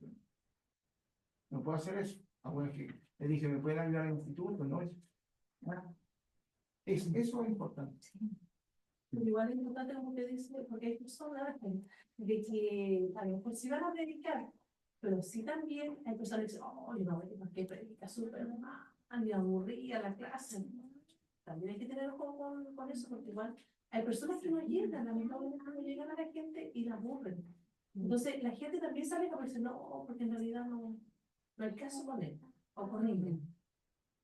No puedo hacer eso. Bueno, que le dije, ¿me pueden ayudar al instituto? No, eso es importante. Pero igual es importante como te dice, porque hay personas de que a lo mejor sí van a predicar, pero sí también hay personas que dicen, oh, yo no veo más que predica súper mal, me aburría la clase. También hay que tener ojo con eso, porque igual hay personas que no llegan, lamentablemente no llegan a la gente y la aburren. Entonces la gente también sale como dice, no, porque en realidad no hay caso con él o con ella.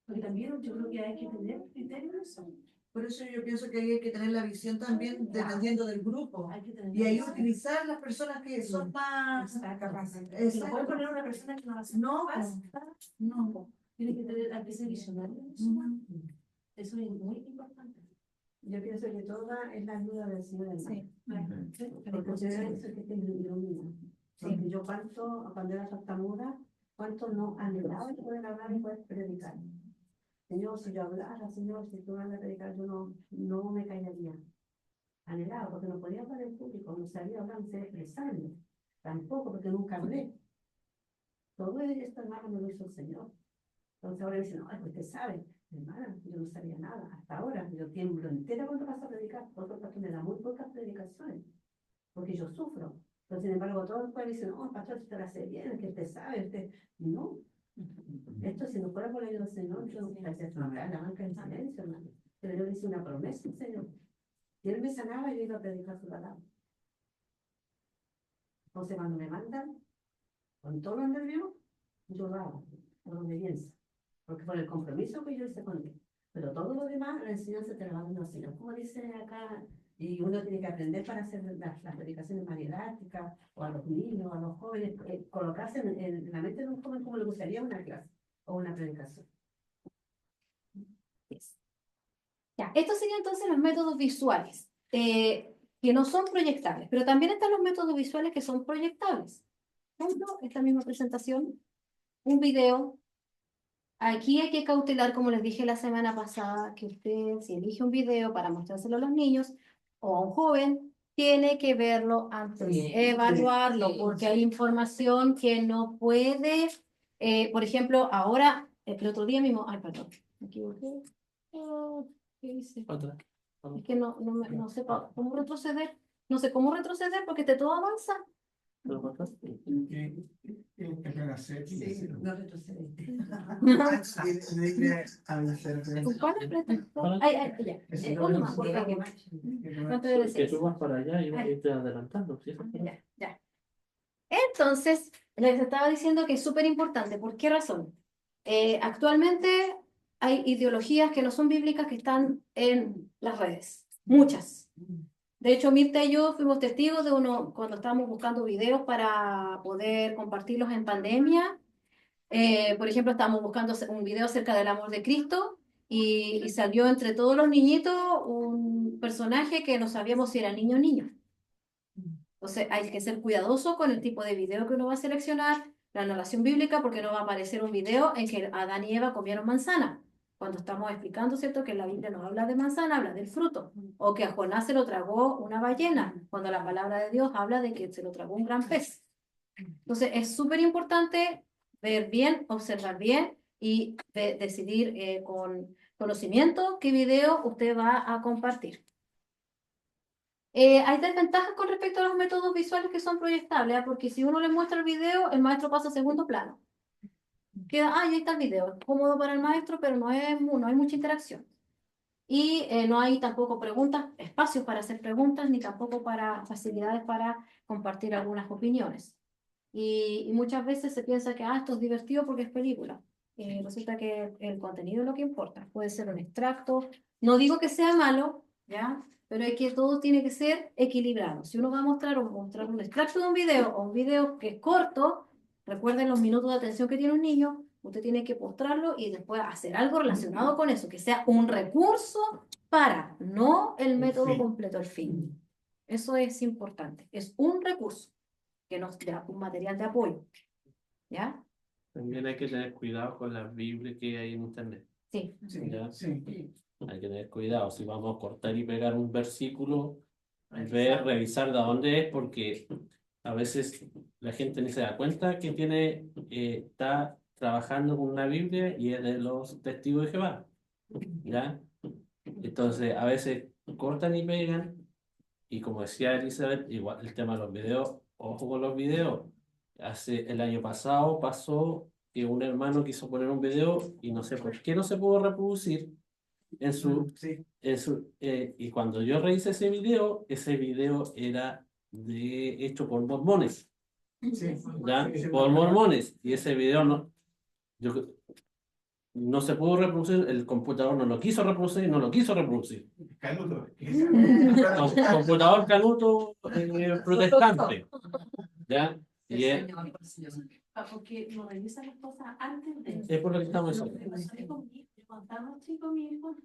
Porque también yo creo que hay que tener criterio en eso. Por eso yo pienso que hay que tener la visión también dependiendo del grupo. Hay que tener Y ahí visión. utilizar las personas que son más capaces. Exacto. No puede poner una persona que no va a hacer No, basta. no. Tiene que tener, hay que ser visionario. Eso es muy importante. Yo pienso que toda es la ayuda del Señor. Sí. Porque yo eso que te ilumina. Porque yo cuando era tartamuda, cuánto no anhelaba poder hablar y poder predicar. Señor, si yo hablara, Señor, si tú me vas a predicar, yo no me callaría. Anhelaba, porque no podía hablar en público, no sabía hablar, no sabía expresarme. Tampoco, porque nunca hablé. Todo esto, hermano, me lo hizo el Señor. Entonces ahora dicen, no, usted sabe. Hermana, yo no sabía nada. Hasta ahora, yo tiemblo entera cuando paso a predicar. Por otro lado, me da muy pocas predicaciones, porque yo sufro. Pero sin embargo, todos los pueblos dicen, no, pastor, usted lo hace bien, es que usted sabe, usted. No. Esto, si no fuera por la ayuda del Señor, yo no estaría la banca en silencio, hermano. Pero yo le hice una promesa al Señor. Y Él me sanaba y yo iba a predicar su palabra. Entonces, cuando me mandan, con todo lo nervioso, yo lo hago, por obediencia. Porque por el compromiso que yo hice con Él. Pero todo lo demás, la enseñanza te la va dando el Señor. Como dice acá, y uno tiene que aprender para hacer las predicaciones más didácticas, o a los niños, a los jóvenes, colocarse en la mente de un joven como le gustaría una clase o una predicación. Ya, estos serían entonces los métodos visuales, que no son proyectables, pero también están los métodos visuales que son proyectables. Por ejemplo, esta misma presentación, un video. Aquí hay que cautelar, como les dije la semana pasada, que usted, si elige un video para mostrárselo a los niños o a un joven, tiene que verlo antes, evaluarlo, porque hay información que no puede Por ejemplo, ahora, el otro día mismo, ay, perdón, me equivoqué. Oh, ¿qué hice? Otra. Es que no sé cómo retroceder. No sé cómo retroceder porque todo avanza. Sí, no retrocediste. ¿Con cuál aprieta? Ay, ay, ya. Uno más, por favor. ¿Cuánto debe Que ser? tú vas para allá y vas a irte adelantando. ¿Sí? Ya, ya. Entonces, les estaba diciendo que es súper importante. ¿Por qué razón? Actualmente hay ideologías que no son bíblicas que están en las redes. Muchas. De hecho, Mirta y yo fuimos testigos de uno cuando estábamos buscando videos para poder compartirlos en pandemia. Por ejemplo, estábamos buscando un video acerca del amor de Cristo y salió entre todos los niñitos un personaje que no sabíamos si era niño o niño. Entonces hay que ser cuidadoso con el tipo de video que uno va a seleccionar, la narración bíblica, porque no va a aparecer un video en que Adán y Eva comieron manzana. Cuando estamos explicando, ¿cierto? Que la Biblia no habla de manzana, habla del fruto. O que a Jonás se lo tragó una ballena, cuando la palabra de Dios habla de que se lo tragó un gran pez. Entonces es súper importante ver bien, observar bien y decidir con conocimiento qué video usted va a compartir. Hay desventajas con respecto a los métodos visuales que son proyectables, porque si uno le muestra el video, el maestro pasa a segundo plano. Queda, ahí está el video, es cómodo para el maestro, pero no hay mucha interacción. Y no hay tampoco preguntas, espacios para hacer preguntas, ni tampoco para facilidades para compartir algunas opiniones. Y muchas veces se piensa que esto es divertido porque es película. Resulta que el contenido es lo que importa. Puede ser un extracto. No digo que sea malo, ¿ya? Pero es que todo tiene que ser equilibrado. Si uno va a mostrar un extracto de un video o un video que es corto, recuerden los minutos de atención que tiene un niño, usted tiene que mostrarlo y después hacer algo relacionado con eso, que sea un recurso para, no el método completo, el fin. Eso es importante. Es un recurso que nos da un material de apoyo. ¿Ya? También hay que tener cuidado con las Biblias que hay en internet. Sí. ¿Ya? Sí. Hay que tener cuidado. Si vamos a cortar y pegar un versículo, revisar de dónde es, porque a veces la gente ni se da cuenta que está trabajando con una Biblia y es de los testigos de Jehová. ¿Ya? Entonces, a veces cortan y pegan, y como decía Elizabeth, igual el tema de los videos, ojo con los videos. El año pasado pasó que un hermano quiso poner un video y no sé por qué no se pudo reproducir y cuando yo revisé ese video era hecho por mormones. ¿Ya? Por mormones. Y ese video no se pudo reproducir, el computador no lo quiso reproducir, no lo quiso reproducir. Canuto. Computador canuto protestante. ¿Ya? Y Porque no revisan las cosas antes de. es por lo que estamos haciendo. Cuando estábamos chicos, mi hijo,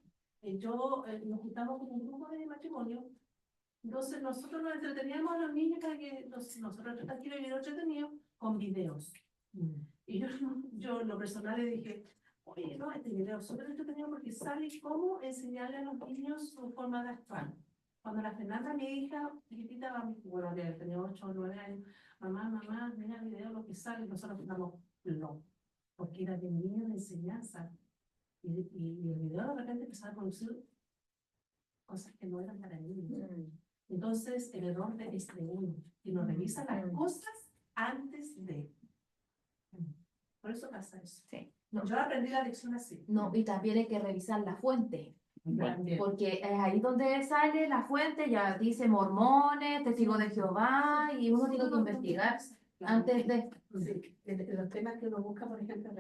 nos juntamos con un grupo de matrimonio. Entonces nosotros nos entreteníamos a los niños para que nosotros tranquilos y entretenidos con videos. Y yo en lo personal le dije, oye, no, este video es súper entretenido porque sale cómo enseñarle a los niños su forma de actuar. Cuando la Fernanda, mi hija chiquitita, bueno, tenía 8 o 9 años, mamá, mira el video, lo que sale, nosotros estamos locos, porque era de niños de enseñanza. Y el video de repente empezaba a producir cosas que no eran para niños. Entonces, el error es de uno, y nos revisa las cosas antes de. Por eso pasa eso. Sí. No. Yo aprendí la lección así. No, y también hay que revisar la fuente. También. Porque es ahí donde sale la fuente, ya dice mormones, testigos de Jehová, y uno tiene que investigar antes de. Sí, los temas que uno busca, por ejemplo,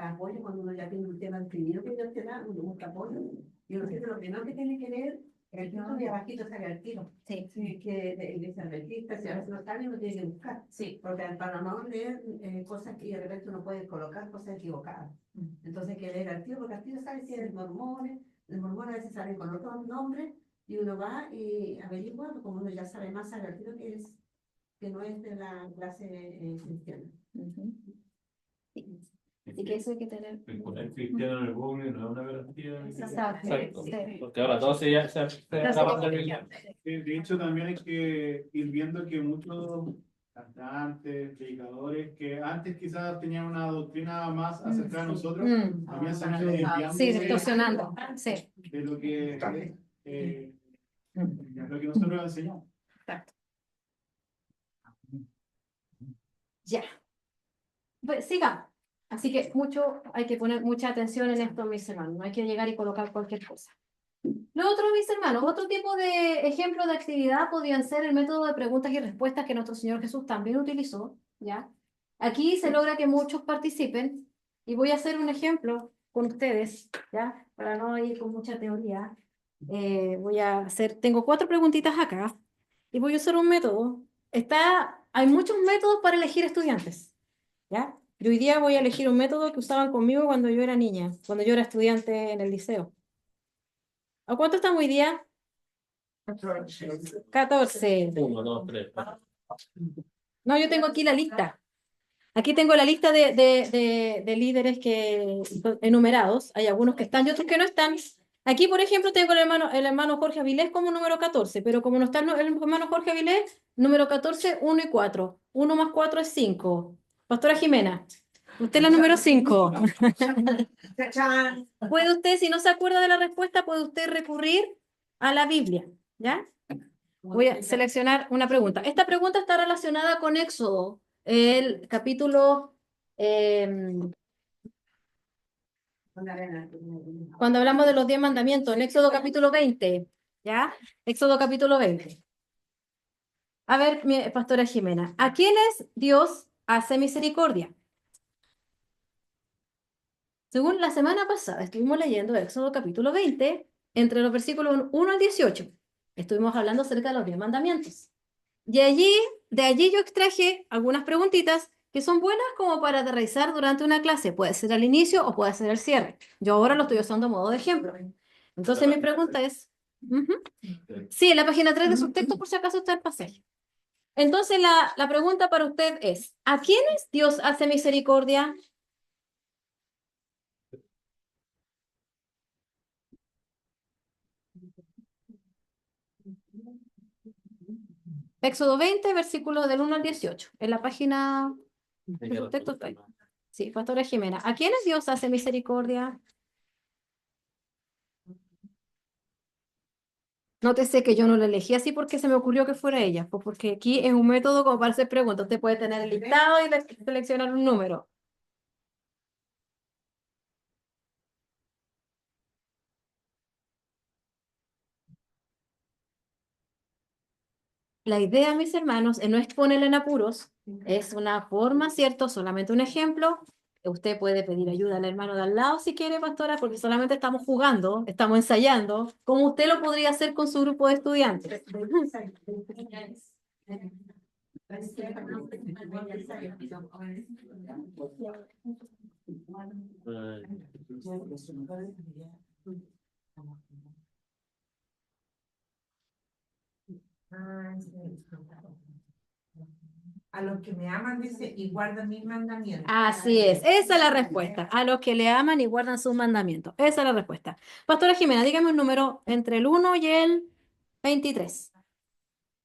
apoyo, cuando uno ya tiene un tema definido que Dios te da, uno busca apoyo. Y uno siempre lo primero que tiene que leer, el título de abajito sale al tiro. Sí. Que de iglesia adventista, si a veces no sale, uno tiene que buscar. Sí. Porque para no leer cosas que de repente uno puede colocar cosas equivocadas. Entonces hay que leer al tiro, porque al tiro sabe si es mormones. Los mormones a veces salen con otros nombres y uno va y averigua, como uno ya sabe más al tiro que no es de la clase cristiana. Sí. Así que eso hay que tener. El poner cristiano en el Google no es una garantía. Exacto. Sí. Porque ahora todo se De hecho, también hay que ir viendo que muchos cantantes, predicadores, que antes quizás tenían una doctrina más acercada a nosotros, Mm. también se han ido desviando Sí, distorsionando. Sí. de lo que nosotros enseñamos. Exacto. Ya. Pues sigamos. Así que hay que poner mucha atención en esto, mis hermanos. No hay que llegar y colocar cualquier cosa. Lo otro, mis hermanos, otro tipo de ejemplo de actividad podrían ser el método de preguntas y respuestas que nuestro Señor Jesús también utilizó, ¿ya? Aquí se logra que muchos participen y voy a hacer un ejemplo con ustedes, ¿ya? Para no ir con mucha teoría. Tengo 4 preguntitas acá y voy a usar un método. Hay muchos métodos para elegir estudiantes, ¿ya? Y hoy día voy a elegir un método que usaban conmigo cuando yo era niña, cuando yo era estudiante en el liceo. ¿A cuánto estamos hoy día? 14. 1, 2, 3. No, yo tengo aquí la lista. Aquí tengo la lista de líderes enumerados. Hay algunos que están y otros que no están. Aquí, por ejemplo, tengo el hermano Jorge Avilés como número 14, pero como no está el hermano Jorge Avilés, número 14, 1 y 4. 1 más 4 es 5. Pastora Jimena, usted es la número 5. Puede usted, si no se acuerda de la respuesta, puede usted recurrir a la Biblia, ¿ya? Voy a seleccionar una pregunta. Esta pregunta está relacionada con Éxodo, el capítulo, cuando hablamos de los 10 mandamientos, en Éxodo capítulo 20, ¿ya? Éxodo capítulo 20. A ver, pastora Jimena, ¿a quiénes Dios hace misericordia? Según la semana pasada, estuvimos leyendo Éxodo capítulo 20, entre los versículos 1 al 18. Estuvimos hablando acerca de los 10 mandamientos. Y de allí yo extraje algunas preguntitas que son buenas como para realizar durante una clase. Puede ser al inicio o puede ser al cierre. Yo ahora lo estoy usando a modo de ejemplo. Entonces mi pregunta es... Sí, en la página 3 de sus textos, por si acaso está el pasaje. Entonces la pregunta para usted es, ¿a quiénes Dios hace misericordia? Éxodo 20, versículos del 1 al 18. En la página de sus textos está ahí. Sí, pastora Jimena. ¿A quiénes Dios hace misericordia? Nótese que yo no la elegí así porque se me ocurrió que fuera ella, pues porque aquí es un método como para hacer preguntas. Usted puede tener el listado y seleccionar un número. La idea, mis hermanos, no es ponerle en apuros, es una forma, ¿cierto? Solamente un ejemplo. Usted puede pedir ayuda al hermano de al lado si quiere, pastora, porque solamente estamos jugando, estamos ensayando, como usted lo podría hacer con su grupo de estudiantes. A los que me aman, dice, y guardan mis mandamientos. Así es, esa es la respuesta. A los que le aman y guardan sus mandamientos. Esa es la respuesta. Pastora Jimena, dígame un número entre el 1 y el 23.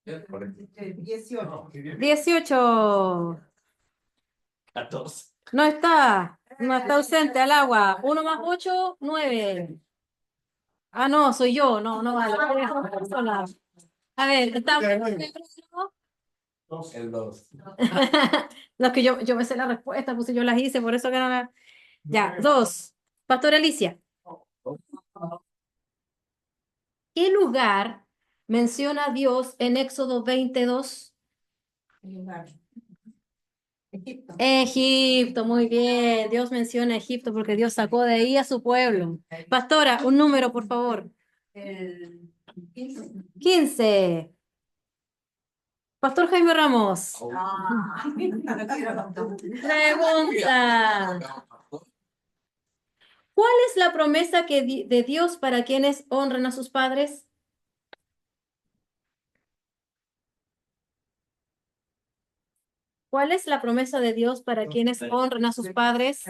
18. 18. 14. No está ausente al agua. 1 más 8, 9. Ah, no, soy yo. No vale. A ver, estamos. El 2. No, es que yo me sé la respuesta, pues yo las hice, por eso que no la... Ya, 2. Pastora Alicia. ¿Qué lugar menciona Dios en Éxodo 22? Egipto. Egipto, muy bien. Dios menciona Egipto porque Dios sacó de ahí a su pueblo. Pastora, un número, por favor. 15. Pastor Jaime Ramos. Pregunta. ¿Cuál es la promesa de Dios para quienes honran a sus padres? ¿Cuál es la promesa de Dios para quienes honran a sus padres?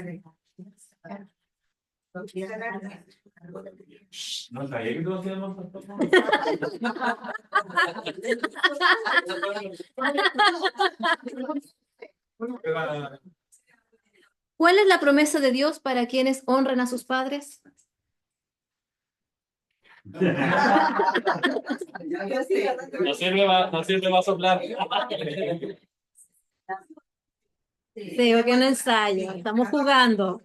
No sabía que tú hacías más. ¿Cuál es la promesa de Dios para quienes honran a sus padres? No sirve va a soplar. Sí, porque no ensayo, estamos jugando.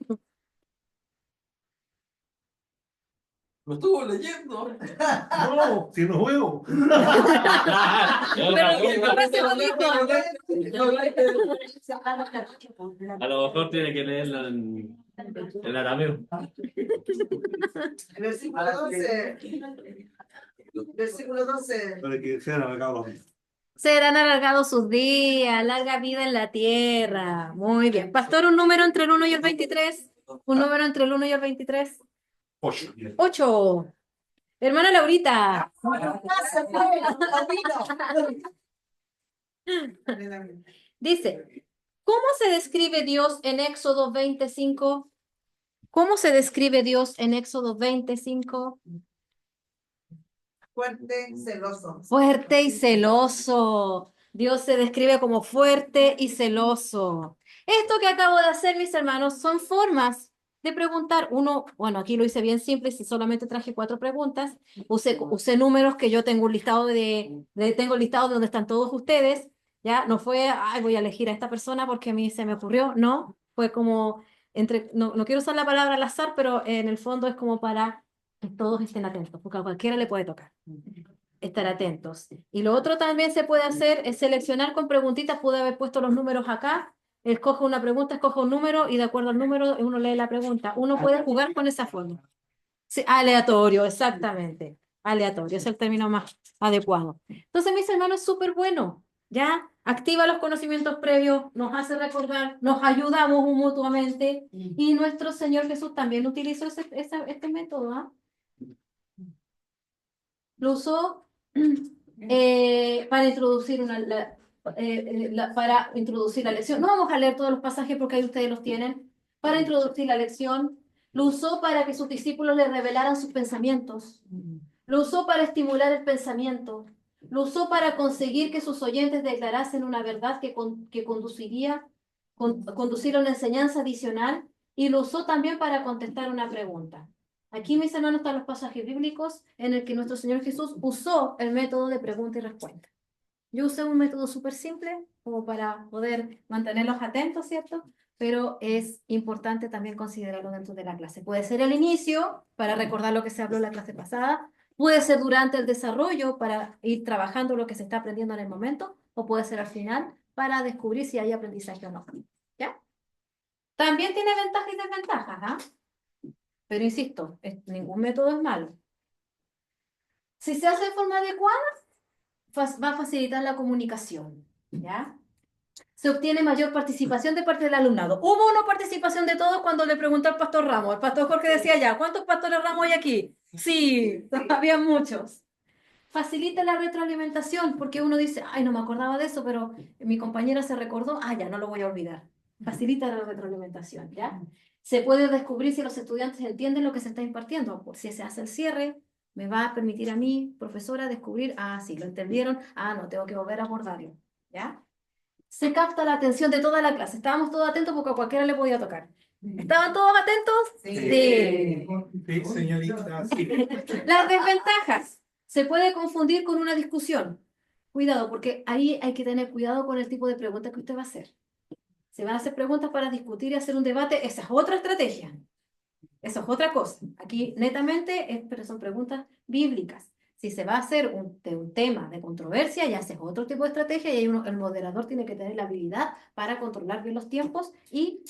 Lo estuvo leyendo. No, si no juego. A lo mejor tiene que leerlo en arameo. Versículo 12. Versículo 12. Para que sean alargados. Serán alargados sus días, larga vida en la tierra. Muy bien. Pastor, un número entre el 1 y el 23. Un número entre el 1 y el 23. 8. 8. Hermana Laurita. Dice, ¿cómo se describe Dios en Éxodo 25? ¿Cómo se describe Dios en Éxodo 25? Fuerte, celoso. Fuerte y celoso. Dios se describe como fuerte y celoso. Esto que acabo de hacer, mis hermanos, son formas de preguntar. Uno, bueno, aquí lo hice bien simple, si solamente traje 4 preguntas. Usé números que yo tengo un listado tengo un listado de donde están todos ustedes. Ya, no fue, ay, voy a elegir a esta persona porque a mí se me ocurrió. No, fue como, no quiero usar la palabra al azar, pero en el fondo es como para que todos estén atentos, porque a cualquiera le puede tocar. Estar atentos. Y lo otro también se puede hacer es seleccionar con preguntitas. Pude haber puesto los números acá. Escoge una pregunta, escoge un número y de acuerdo al número uno lee la pregunta. Uno puede jugar con esa forma. Sí, aleatorio, exactamente. Aleatorio, es el término más adecuado. Entonces, mis hermanos, es súper bueno. ¿Ya? Activa los conocimientos previos, nos hace recordar, nos ayudamos mutuamente y nuestro Señor Jesús también utilizó este método. ¿Ah? Lo usó para introducir para introducir la lección. No vamos a leer todos los pasajes porque ahí ustedes los tienen. Para introducir la lección. Lo usó para que sus discípulos le revelaran sus pensamientos. Lo usó para estimular el pensamiento. Lo usó para conseguir que sus oyentes declarasen una verdad que conduciría a una enseñanza adicional. Y lo usó también para contestar una pregunta. Aquí, mis hermanos, están los pasajes bíblicos en el que nuestro Señor Jesús usó el método de pregunta y respuesta. Yo usé un método súper simple como para poder mantenerlos atentos, ¿cierto? Pero es importante también considerarlo dentro de la clase. Puede ser el inicio, para recordar lo que se habló en la clase pasada. Puede ser durante el desarrollo, para ir trabajando lo que se está aprendiendo en el momento. O puede ser al final, para descubrir si hay aprendizaje o no. ¿Ya? También tiene ventajas y desventajas, ¿ah? Pero insisto, ningún método es malo. Si se hace de forma adecuada, va a facilitar la comunicación, ¿ya? Se obtiene mayor participación de parte del alumnado. Hubo una participación de todos cuando le preguntó al pastor Ramos. El pastor Jorge decía ya, ¿cuántos pastores Ramos hay aquí? Sí, había muchos. Facilita la retroalimentación, porque uno dice, ay, no me acordaba de eso, pero mi compañera se recordó, ya, no lo voy a olvidar. Facilita la retroalimentación, ¿ya? Se puede descubrir si los estudiantes entienden lo que se está impartiendo. Por si se hace el cierre, me va a permitir a mí, profesora, descubrir, sí, lo entendieron, no, tengo que volver a abordarlo, ¿ya? Se capta la atención de toda la clase. Estábamos todos atentos porque a cualquiera le podía tocar. ¿Estaban todos atentos? Sí. Sí, señorita. Sí. Las desventajas. Se puede confundir con una discusión. Cuidado, porque ahí hay que tener cuidado con el tipo de preguntas que usted va a hacer. Se van a hacer preguntas para discutir y hacer un debate. Esa es otra estrategia. Eso es otra cosa. Aquí netamente pero son preguntas bíblicas. Si se va a hacer un tema de controversia, ya es otro tipo de estrategia y el moderador tiene que tener la habilidad para controlar bien los tiempos y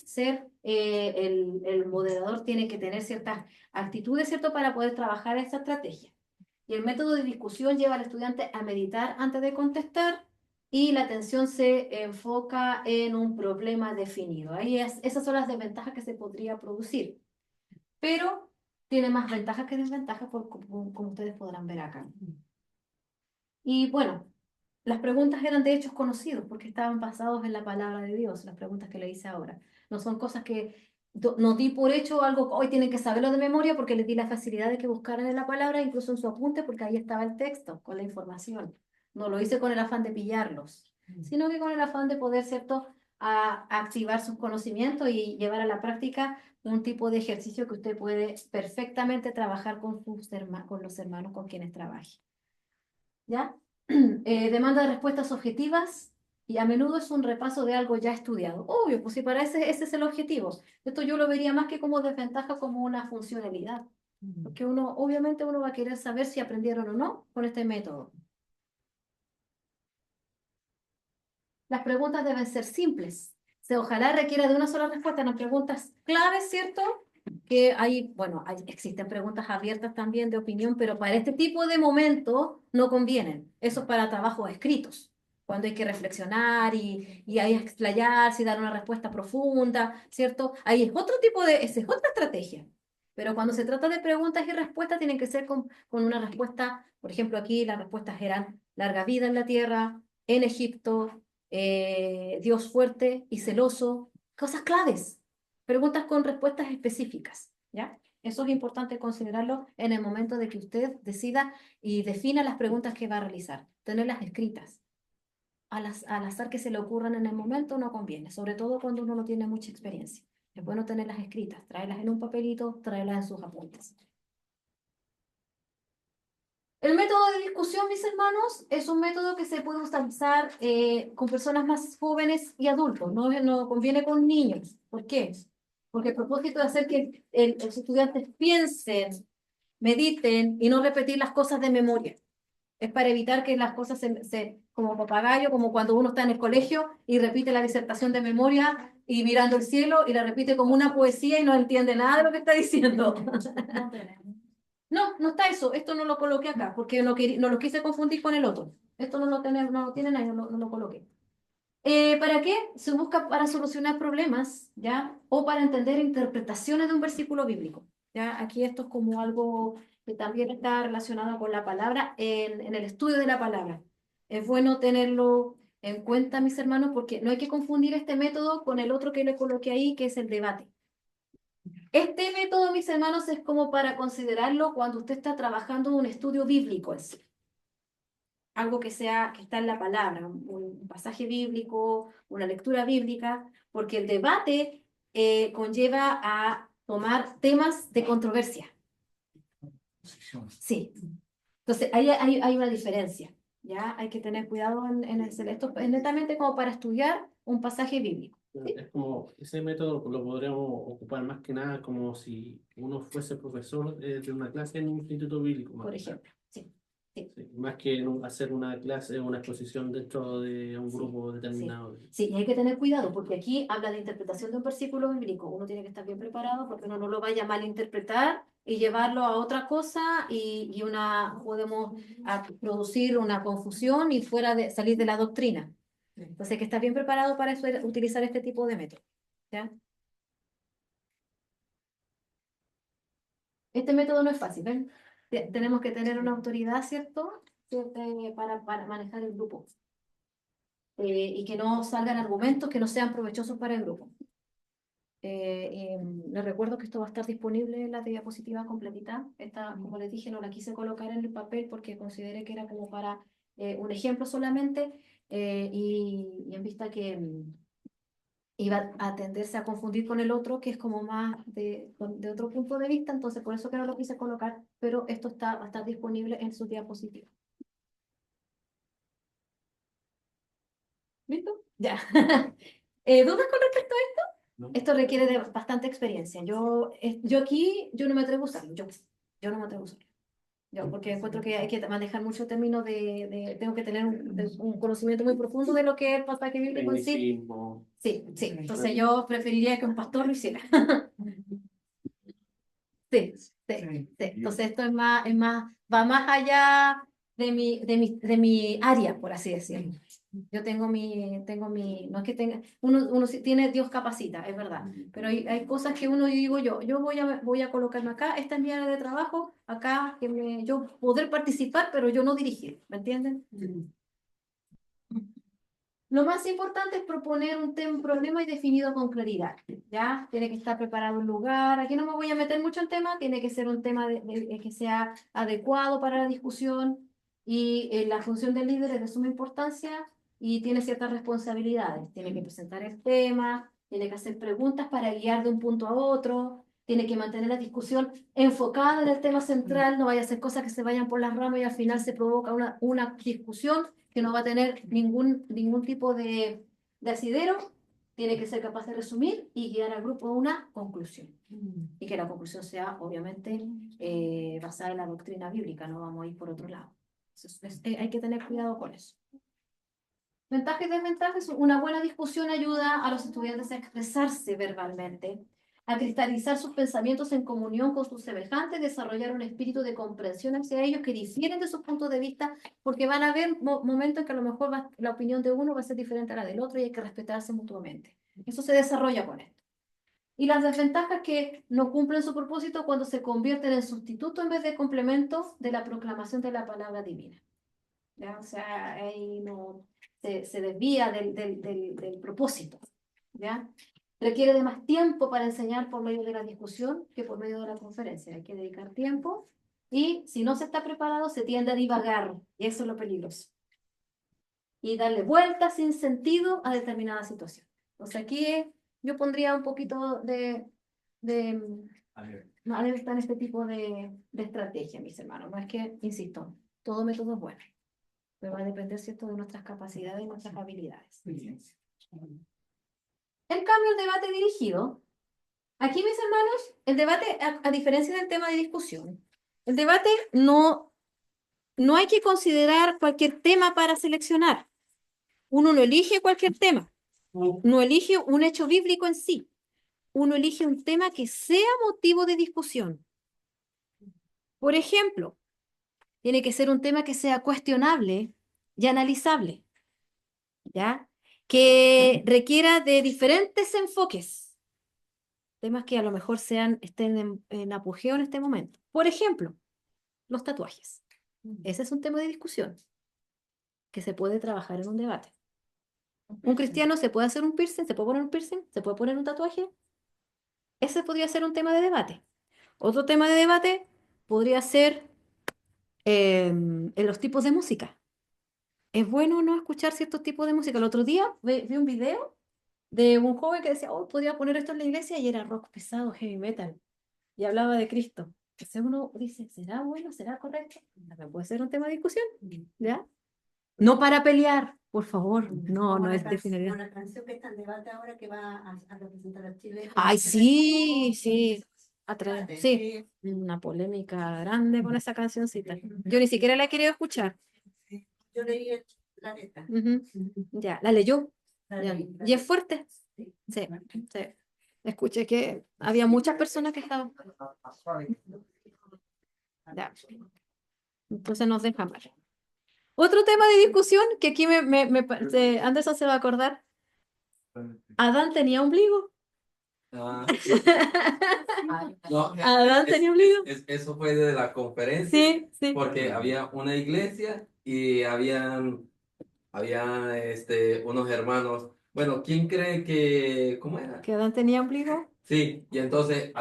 el moderador tiene que tener ciertas actitudes, ¿cierto?, para poder trabajar esa estrategia. Y el método de discusión lleva al estudiante a meditar antes de contestar y la atención se enfoca en un problema definido. Esas son las desventajas que se podría producir. Pero tiene más ventajas que desventajas, como ustedes podrán ver acá. Y bueno, las preguntas eran de hechos conocidos, porque estaban basados en la palabra de Dios, las preguntas que le hice ahora. No son cosas que no di por hecho algo, hoy tienen que saberlo de memoria porque les di la facilidad de que buscaran en la palabra, incluso en su apunte, porque ahí estaba el texto con la información. No lo hice con el afán de pillarlos, sino que con el afán de poder, ¿cierto?, a activar sus conocimientos y llevar a la práctica un tipo de ejercicio que usted puede perfectamente trabajar con con los hermanos con quienes trabaje. ¿Ya? Demanda de respuestas objetivas y a menudo es un repaso de algo ya estudiado. Obvio, pues si para ese es el objetivo. Esto yo lo vería más que como desventaja, como una funcionalidad. Porque obviamente uno va a querer saber si aprendieron o no con este método. Las preguntas deben ser simples. Ojalá requiera de una sola respuesta. En las preguntas claves, ¿cierto? Que existen preguntas abiertas también de opinión, pero para este tipo de momentos no convienen. Eso es para trabajos escritos, cuando hay que reflexionar y hay que explayarse y dar una respuesta profunda, ¿cierto? Ahí es otro esa es otra estrategia. Pero cuando se trata de preguntas y respuestas, tienen que ser con una respuesta. Por ejemplo, aquí las respuestas eran larga vida en la tierra, en Egipto, Dios fuerte y celoso, cosas claves. Preguntas con respuestas específicas, ¿ya? Eso es importante considerarlo en el momento de que usted decida y defina las preguntas que va a realizar. Tenerlas escritas. Al azar que se le ocurran en el momento no conviene, sobre todo cuando uno no tiene mucha experiencia. Es bueno tenerlas escritas, traerlas en un papelito, traerlas en sus apuntes. El método de discusión, mis hermanos, es un método que se puede utilizar con personas más jóvenes y adultos. No conviene con niños. ¿Por qué? Porque el propósito es hacer que los estudiantes piensen, mediten y no repetir las cosas de memoria. Es para evitar que las cosas como papagayo, como cuando uno está en el colegio y repite la disertación de memoria y mirando el cielo y la repite como una poesía y no entiende nada de lo que está diciendo. No está eso. Esto no lo coloqué acá porque no lo quise confundir con el otro. Esto no lo tienen ahí, no lo coloqué. ¿Para qué? Se busca para solucionar problemas, ¿ya? O para entender interpretaciones de un versículo bíblico, ¿ya? Aquí esto es como algo que también está relacionado con la palabra en el estudio de la palabra. Es bueno tenerlo en cuenta, mis hermanos, porque no hay que confundir este método con el otro que le coloqué ahí, que es el debate. Este método, mis hermanos, es como para considerarlo cuando usted está trabajando un estudio bíblico en sí. Algo que está en la palabra, un pasaje bíblico, una lectura bíblica, porque el debate conlleva a tomar temas de controversia. Sí. Entonces, ahí hay una diferencia, ¿ya? Hay que tener cuidado en hacer esto. Es netamente como para estudiar un pasaje bíblico. ¿Sí? Es como, ese método lo podríamos ocupar más que nada como si uno fuese profesor de una clase en un instituto bíblico. Por ejemplo, sí. Sí, más que hacer una clase, una exposición dentro de un grupo determinado. Sí, y hay que tener cuidado porque aquí habla de interpretación de un versículo bíblico. Uno tiene que estar bien preparado porque uno no lo vaya a malinterpretar y llevarlo a otra cosa y podemos producir una confusión y salir de la doctrina. Entonces hay que estar bien preparado para eso, utilizar este tipo de método. ¿Ya? Este método no es fácil, ¿ven? Tenemos que tener una autoridad, ¿cierto? Para manejar el grupo. Y que no salgan argumentos que no sean provechosos para el grupo. Les recuerdo que esto va a estar disponible en la diapositiva completita. Esta, como les dije, no la quise colocar en el papel porque consideré que era como para un ejemplo solamente y en vista que iba a tenderse a confundir con el otro, que es como más de otro punto de vista, entonces por eso que no lo quise colocar, pero esto va a estar disponible en su diapositiva. ¿Listo? Ya. ¿Dudas con respecto a esto? No. Esto requiere de bastante experiencia. Yo no me atrevo a usarlo. Yo no me atrevo a usarlo. Porque encuentro que hay que manejar mucho términos tengo que tener un conocimiento muy profundo de lo que es el pasaje bíblico en sí. Sí. Entonces yo preferiría que un pastor lo hiciera. Sí. Entonces esto va más allá de mi área, por así decirlo. Yo tengo no es que tenga, uno sí tiene, Dios capacita, es verdad, pero hay cosas que uno digo yo voy a colocarme acá, esta es mi área de trabajo, acá yo poder participar, pero yo no dirigir, ¿me entienden? Lo más importante es proponer un problema y definido con claridad, ¿ya? Tiene que estar preparado un lugar. Aquí no me voy a meter mucho en tema, tiene que ser un tema que sea adecuado para la discusión y la función del líder es de suma importancia y tiene ciertas responsabilidades. Tiene que presentar el tema, tiene que hacer preguntas para guiar de un punto a otro, tiene que mantener la discusión enfocada en el tema central, no vaya a hacer cosas que se vayan por las ramas y al final se provoca una discusión que no va a tener ningún tipo de asidero. Tiene que ser capaz de resumir y guiar al grupo a una conclusión. Y que la conclusión sea, obviamente, basada en la doctrina bíblica, no vamos a ir por otro lado. Hay que tener cuidado con eso. Ventajas y desventajas. Una buena discusión ayuda a los estudiantes a expresarse verbalmente, a cristalizar sus pensamientos en comunión con sus semejantes, desarrollar un espíritu de comprensión hacia ellos que difieren de sus puntos de vista, porque van a haber momentos en que a lo mejor la opinión de uno va a ser diferente a la del otro y hay que respetarse mutuamente. Eso se desarrolla con esto. Y las desventajas que no cumplen su propósito cuando se convierten en sustituto en vez de complemento de la proclamación de la palabra divina. ¿Ya? O sea, ahí no se desvía del propósito. ¿Ya? Requiere de más tiempo para enseñar por medio de la discusión que por medio de la conferencia. Hay que dedicar tiempo y si no se está preparado se tiende a divagar y eso es lo peligroso. Y darle vueltas sin sentido a determinada situación. Entonces aquí yo pondría un poquito de alerta en este tipo de estrategia, mis hermanos. No es que, insisto, todo método es bueno, pero va a depender, ¿cierto?, de nuestras capacidades y nuestras habilidades. En cambio, el debate dirigido, aquí, mis hermanos, el debate, a diferencia del tema de discusión, el debate no hay que considerar cualquier tema para seleccionar. Uno no elige cualquier tema, no elige un hecho bíblico en sí. Uno elige un tema que sea motivo de discusión. Por ejemplo, tiene que ser un tema que sea cuestionable y analizable, ¿ya? Que requiera de diferentes enfoques, temas que a lo mejor estén en apogeo en este momento. Por ejemplo, los tatuajes. Ese es un tema de discusión que se puede trabajar en un debate. ¿Un cristiano se puede hacer un piercing? ¿Se puede poner un piercing? ¿Se puede poner un tatuaje? Ese podría ser un tema de debate. Otro tema de debate podría ser en los tipos de música. ¿Es bueno o no escuchar ciertos tipos de música? El otro día vi un video de un joven que decía, oh, podría poner esto en la iglesia, y era rock pesado, heavy metal, y hablaba de Cristo. Entonces uno dice, ¿será bueno? ¿Será correcto? También puede ser un tema de discusión, ¿ya? No para pelear, por favor, no es de finalidad. Una canción que está en debate ahora que va a representar a Chile. Ay, sí, sí, una polémica grande con esa cancioncita. Yo ni siquiera la he querido escuchar. Yo leí la letra. Ya, ¿la leyó? La Ya. leí. ¿Y es fuerte? Sí, sí. Escuché que había muchas personas que estaban. Ya. Entonces nos deja mal. Otro tema de discusión que aquí Anderson se va a acordar. ¿Adán tenía ombligo? Ah, no, ¿Adán tenía ombligo? eso fue de la conferencia, Sí, sí. porque había una iglesia y había unos hermanos. Bueno, ¿quién cree que, cómo era? ¿Que Adán tenía ombligo? Sí, y entonces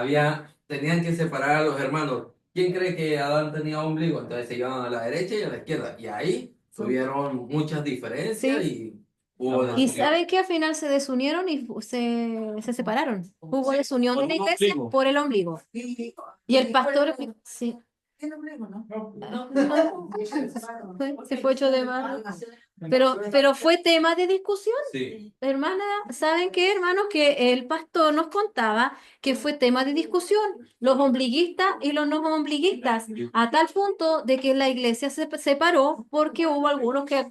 tenían que separar a los hermanos. ¿Quién cree que Adán tenía ombligo? Entonces se iban a la derecha y a la izquierda. Y ahí tuvieron muchas diferencias Sí. y hubo ¿Y desunión. saben que al final se desunieron y se separaron? Hubo desunión de la iglesia por el ombligo. Y el pastor, sí. ¿Tiene ombligo, no? Se fue hecho de barro. Pero fue tema de discusión. Sí. Hermana, ¿saben qué, hermanos? Que el pastor nos contaba que fue tema de discusión, los ombliguistas y los no ombliguistas, a tal punto de que la iglesia se separó porque hubo algunos que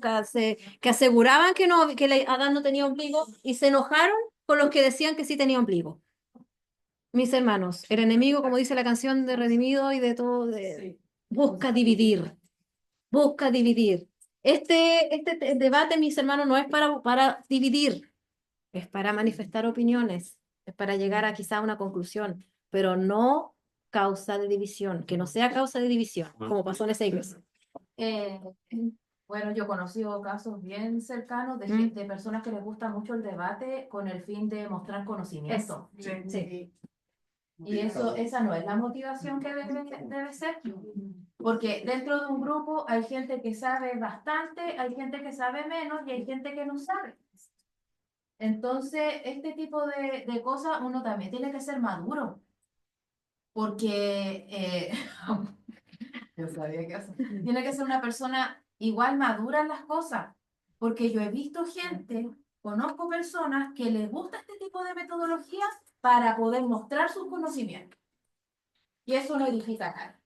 aseguraban que Adán no tenía ombligo y se enojaron con los que decían que sí tenía ombligo. Mis hermanos, el enemigo, como dice la canción de Redimido y de todo, busca dividir, busca dividir. Este debate, mis hermanos, no es para dividir, es para manifestar opiniones, es para llegar a quizá una conclusión, pero no causa de división, que no sea causa de división, como pasó en esa iglesia. Bueno, yo he conocido casos bien cercanos de, de personas que les gusta mucho el debate con el fin de mostrar conocimiento. Sí. Y eso, esa no es la motivación que debe ser. Porque dentro de un grupo hay gente que sabe bastante, hay gente que sabe menos y hay gente que no sabe. Entonces, este tipo de cosas uno también tiene que ser maduro. Porque yo sabía que tiene que ser una persona igual madura en las cosas. Porque yo he visto gente, conozco personas que les gusta este tipo de metodologías para poder mostrar sus conocimientos. Y eso no edifica nada.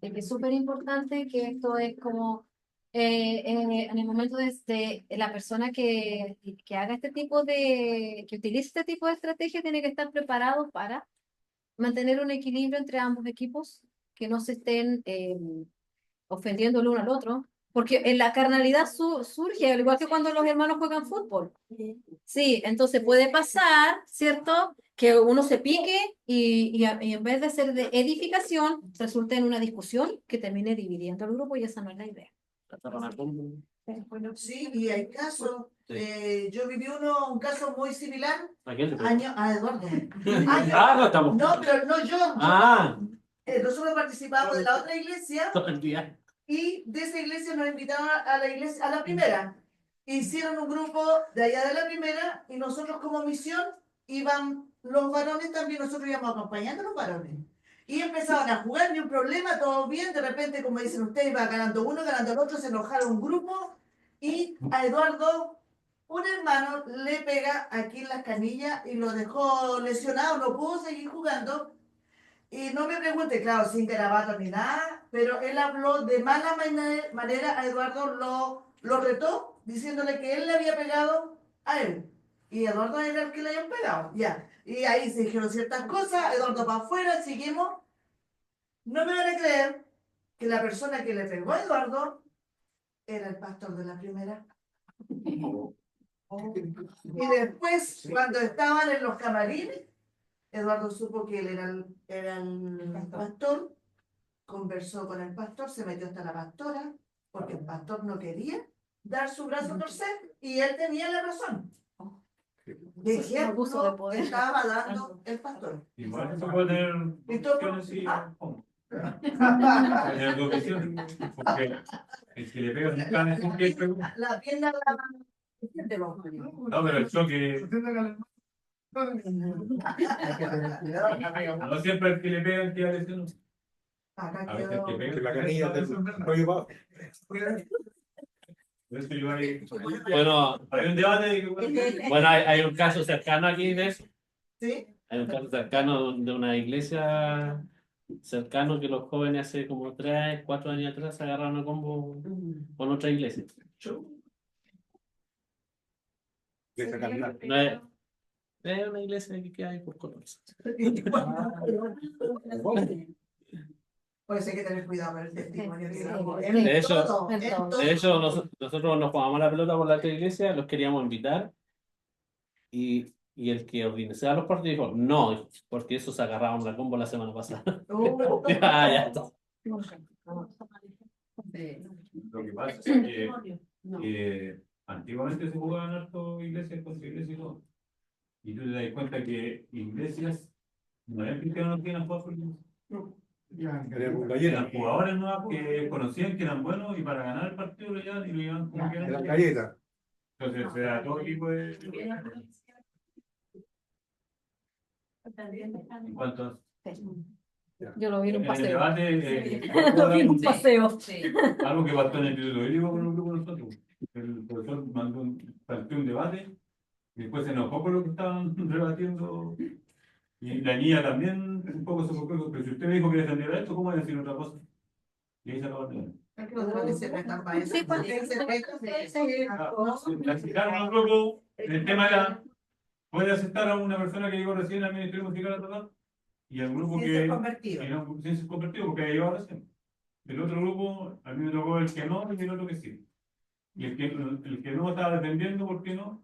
Es que es súper importante que esto es como en el momento de la persona que haga este tipo que utilice este tipo de estrategia tiene que estar preparado para mantener un equilibrio entre ambos equipos, que no se estén ofendiendo el uno al otro, porque en la carnalidad surge, al igual que cuando los hermanos juegan fútbol. Sí, entonces puede pasar, ¿cierto? Que uno se pique y en vez de ser de edificación, resulte en una discusión que termine dividiendo al grupo y esa no es la idea. Sí, y hay casos. Yo viví un caso muy similar. ¿A quién le A Eduardo. No estamos. No, pero no yo. Nosotros participábamos de la otra iglesia Todo el día. y de esa iglesia nos invitaban a la iglesia, a la primera. Hicieron un grupo de allá de la primera y nosotros como misión iban los varones también, nosotros íbamos acompañando a los varones. Y empezaban a jugar, ni un problema, todo bien, de repente, como dicen ustedes, iba ganando uno, ganando el otro, se enojaron un grupo y a Eduardo, un hermano, le pega aquí en las canillas y lo dejó lesionado, no pudo seguir jugando. Y no me pregunte, claro, sin garabato ni nada, pero él habló de mala manera a Eduardo, lo retó, diciéndole que él le había pegado a él. Y Eduardo era el que le habían pegado, ya. Y ahí se dijeron ciertas cosas, Eduardo para afuera, seguimos. No me van a creer que la persona que le pegó a Eduardo era el pastor de la primera. Y después, cuando estaban en los camarines, Eduardo supo que él era el pastor, conversó con el pastor, se metió hasta la pastora, porque el pastor no quería dar su brazo a torcer y él tenía la razón. De ejemplo de poder estaba dando el pastor. Igual se puede tener opciones y tener dos visiones, porque el que le pega un can es un pie. La pierna No, pero el choque. No siempre el que le pega el que lesión. A veces el que pega la canilla del cuello. Bueno, hay un debate. Bueno, hay un caso cercano aquí de eso. ¿Sí? Hay un caso cercano de una iglesia cercano que los jóvenes hace como 3, 4 años atrás se agarraron a combo con otra iglesia. No es una iglesia que queda ahí por colores. Pues hay que tener cuidado con el testimonio. De hecho, nosotros nos jugamos la pelota por la otra iglesia, los queríamos invitar y el que organizaba los partidos dijo, no, porque eso se agarraron la combo la semana pasada. Ya está. Lo que pasa es que antiguamente se jugaban harto iglesias contra iglesias y todo. Y tú te das cuenta que iglesias no es cristianos no tienen jugar por iglesias. Eran jugadores nuevos que conocían que eran buenos y para ganar el partido lo llevan como que eran galletas. Entonces se da todo tipo de. En cuanto a. Yo lo vi en un paseo. En el debate, Lo vi en un paseo. Algo que pasó en el Instituto Bíblico con un grupo de nosotros. El profesor planteó un debate y después se enojó con lo que estaban rebatiendo. Y la niña también un poco se enfocó, pero si usted me dijo que defendiera esto, ¿cómo voy a decir otra cosa? Y ahí se acabó el tema. Clasificaron un grupo, el tema era, ¿puede aceptar a una persona que llegó recién al Ministerio Musical a tocar? Y el grupo que no, sin ser convertido, porque ha llegado recién. El otro grupo, a mí me tocó el que no y el otro que sí. Y el que no estaba defendiendo, ¿por qué no?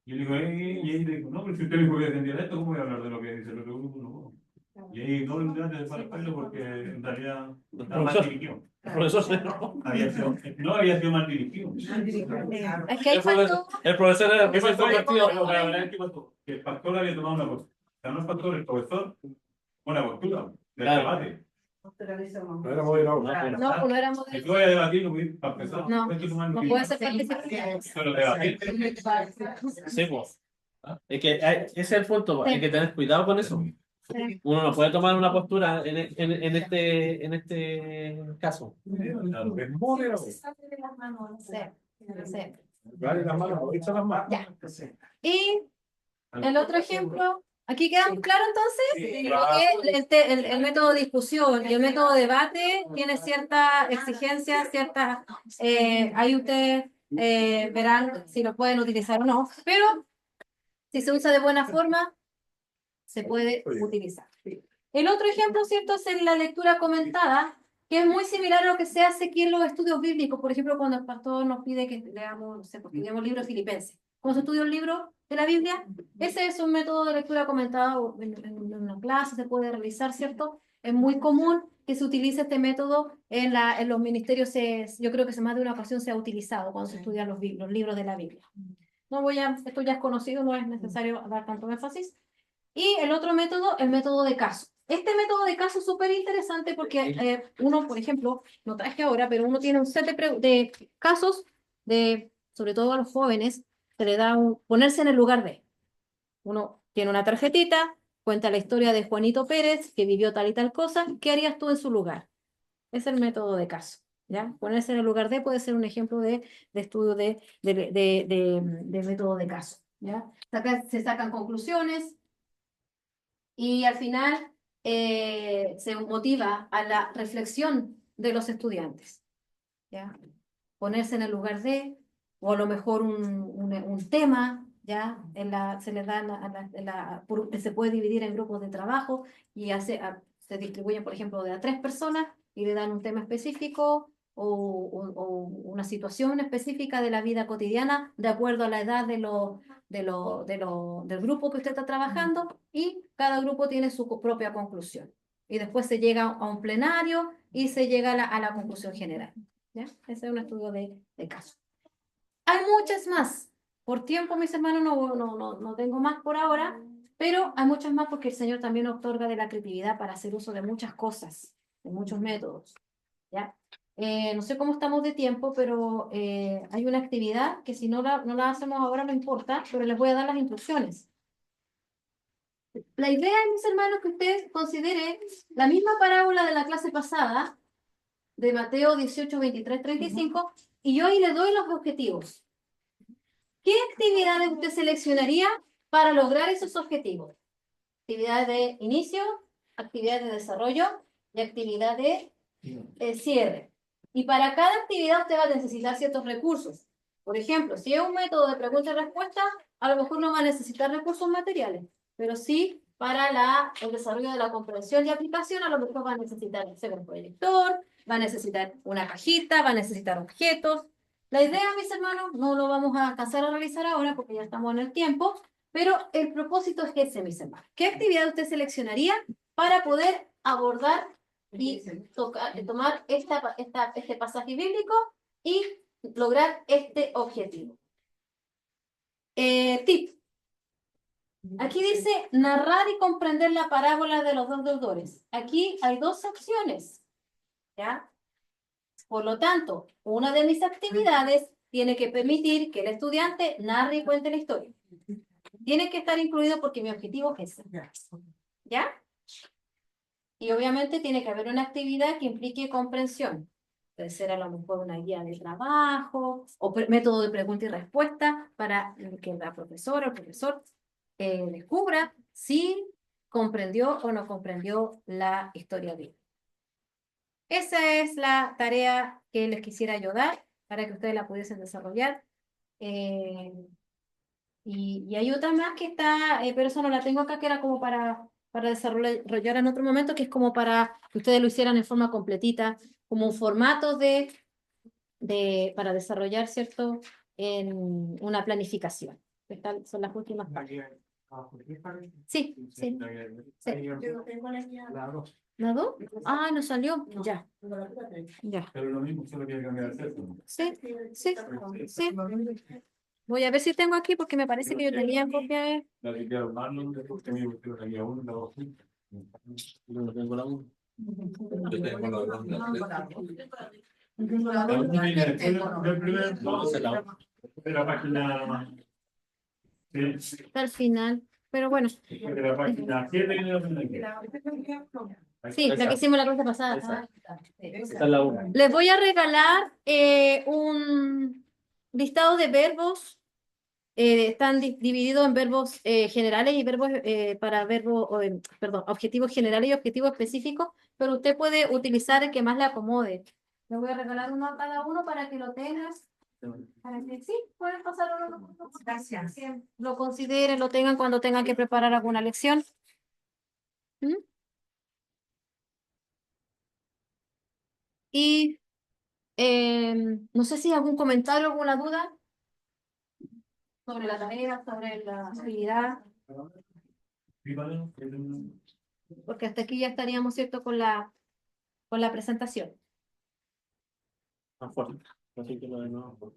Y él dijo, y ahí le dijo, no, pero si usted dijo que defendiera esto, ¿cómo voy a hablar de lo que dice el otro grupo? No. Y ahí todo el debate se fue al pelo porque en realidad estaba mal Profesor. dirigido. El profesor se enojó. No había sido mal dirigido. Es que hay faltó, El profesor era el ¿Qué profesor pasó? convertido. La verdad es que pasó. Que el pastor había tomado una postura. O sea, no el pastor, el profesor, una postura del Claro. debate. No era moderado. no, pues no éramos Si tú vayas a debatir, no puedes, para empezar, No, puedes tomar no puede ser participante. Pero debatir. Sí, pues. Es que ese es el punto, Sí. hay que tener cuidado con eso. Sí. Uno no puede tomar una postura en este caso. Claro, es Moderado. Sí, sí. Vale, las manos, echa las manos. Ya. Y el otro ejemplo, ¿aquí quedamos claros entonces? Lo que es el método de discusión y el método de debate tiene ciertas exigencias, ciertas, ahí ustedes verán si lo pueden utilizar o no, pero si se usa de buena forma, se puede utilizar. El otro ejemplo, ¿cierto?, es en la lectura comentada, que es muy similar a lo que se hace aquí en los estudios bíblicos. Por ejemplo, cuando el pastor nos pide que leamos, no sé, pues, estudiamos el libro Filipenses. Cuando se estudia un libro de la Biblia, ese es un método de lectura comentada en una clase, se puede realizar, ¿cierto? Es muy común que se utilice este método en los ministerios, yo creo que más de una ocasión se ha utilizado cuando se estudian los libros de la Biblia. Esto ya es conocido, no es necesario dar tanto énfasis. Y el otro método, el método de caso. Este método de caso es súper interesante porque uno, por ejemplo, no traje ahora, pero uno tiene un set de casos, sobre todo a los jóvenes, se le da ponerse en el lugar de. Uno tiene una tarjetita, cuenta la historia de Juanito Pérez, que vivió tal y tal cosa, ¿qué harías tú en su lugar? Es el método de caso, ¿ya? Ponerse en el lugar de puede ser un ejemplo de estudio de método de caso, ¿ya? Se sacan conclusiones, y al final se motiva a la reflexión de los estudiantes, ¿ya? Ponerse en el lugar de, o a lo mejor un tema, ¿ya? Se les da se puede dividir en grupos de trabajo y se distribuyen, por ejemplo, de a 3 personas y le dan un tema específico o una situación específica de la vida cotidiana de acuerdo a la edad del grupo que usted está trabajando, y cada grupo tiene su propia conclusión. Y después se llega a un plenario y se llega a la conclusión general, ¿ya? Ese es un estudio de caso. Hay muchas más. Por tiempo, mis hermanos, no tengo más por ahora, pero hay muchas más porque el Señor también otorga de la creatividad para hacer uso de muchas cosas, de muchos métodos, ¿ya? No sé cómo estamos de tiempo, pero hay una actividad que si no la hacemos ahora no importa, pero les voy a dar las instrucciones. La idea, mis hermanos, que ustedes consideren la misma parábola de la clase pasada, de Mateo 18, 23, 35, y yo ahí le doy los objetivos. ¿Qué actividades usted seleccionaría para lograr esos objetivos? Actividades de inicio, actividades de desarrollo y actividad de cierre. Y para cada actividad usted va a necesitar ciertos recursos. Por ejemplo, si es un método de pregunta y respuesta, a lo mejor no va a necesitar recursos materiales, pero sí para el desarrollo de la comprensión y aplicación, a lo mejor va a necesitar un proyector, va a necesitar una cajita, va a necesitar objetos. La idea, mis hermanos, no lo vamos a alcanzar a realizar ahora porque ya estamos en el tiempo, pero el propósito es ese, mis hermanos. ¿Qué actividad usted seleccionaría para poder abordar y tomar este pasaje bíblico y lograr este objetivo? Tip. Aquí dice narrar y comprender la parábola de los 2 deudores. Aquí hay 2 opciones, ¿ya? Por lo tanto, una de mis actividades tiene que permitir que el estudiante narre y cuente la historia. Tiene que estar incluido porque mi objetivo es ese, ¿ya? Y obviamente tiene que haber una actividad que implique comprensión. Puede ser a lo mejor una guía de trabajo o método de pregunta y respuesta para que la profesora o el profesor descubra si comprendió o no comprendió la historia bíblica. Esa es la tarea que les quisiera ayudar para que ustedes la pudiesen desarrollar. Y hay otra más que está, pero eso no la tengo acá, que era como para desarrollar en otro momento, que es como para que ustedes lo hicieran en forma completita, como un formato para desarrollar, ¿cierto?, en una planificación. Estas son las últimas páginas. Sí, sí. Sí. Yo no tengo la guía. ¿La 2? Ah, no salió. Ya, Tengo la pura 3. ya. Pero lo mismo, solo quiere cambiar el sexo. Sí, sí, sí. Voy a ver si tengo aquí porque me parece que yo tenía copia de... La limpiaron mal, no porque me gustó la guía 1, la 2. Yo no tengo la 1. Yo tengo la otra. De la página. Sí, Está al final, pero bueno. de la página 7 y de Sí, la que hicimos la clase pasada. Esa. Ah, Esta es la 1. les voy a regalar un listado de verbos. Están divididos en verbos generales y verbos para verbos, perdón, objetivos generales y objetivos específicos, pero usted puede utilizar el que más le acomode. Le voy a regalar uno a cada uno para que lo tengas. Para que sí, pueden pasar uno. Gracias. Que lo consideren, lo tengan cuando tengan que preparar alguna lección. ¿Mm? Y no sé si hay algún comentario, alguna duda sobre la tarea, sobre la actividad, porque hasta aquí ya estaríamos, ¿cierto?, con la presentación. Más fuerte. Así que lo de nuevo.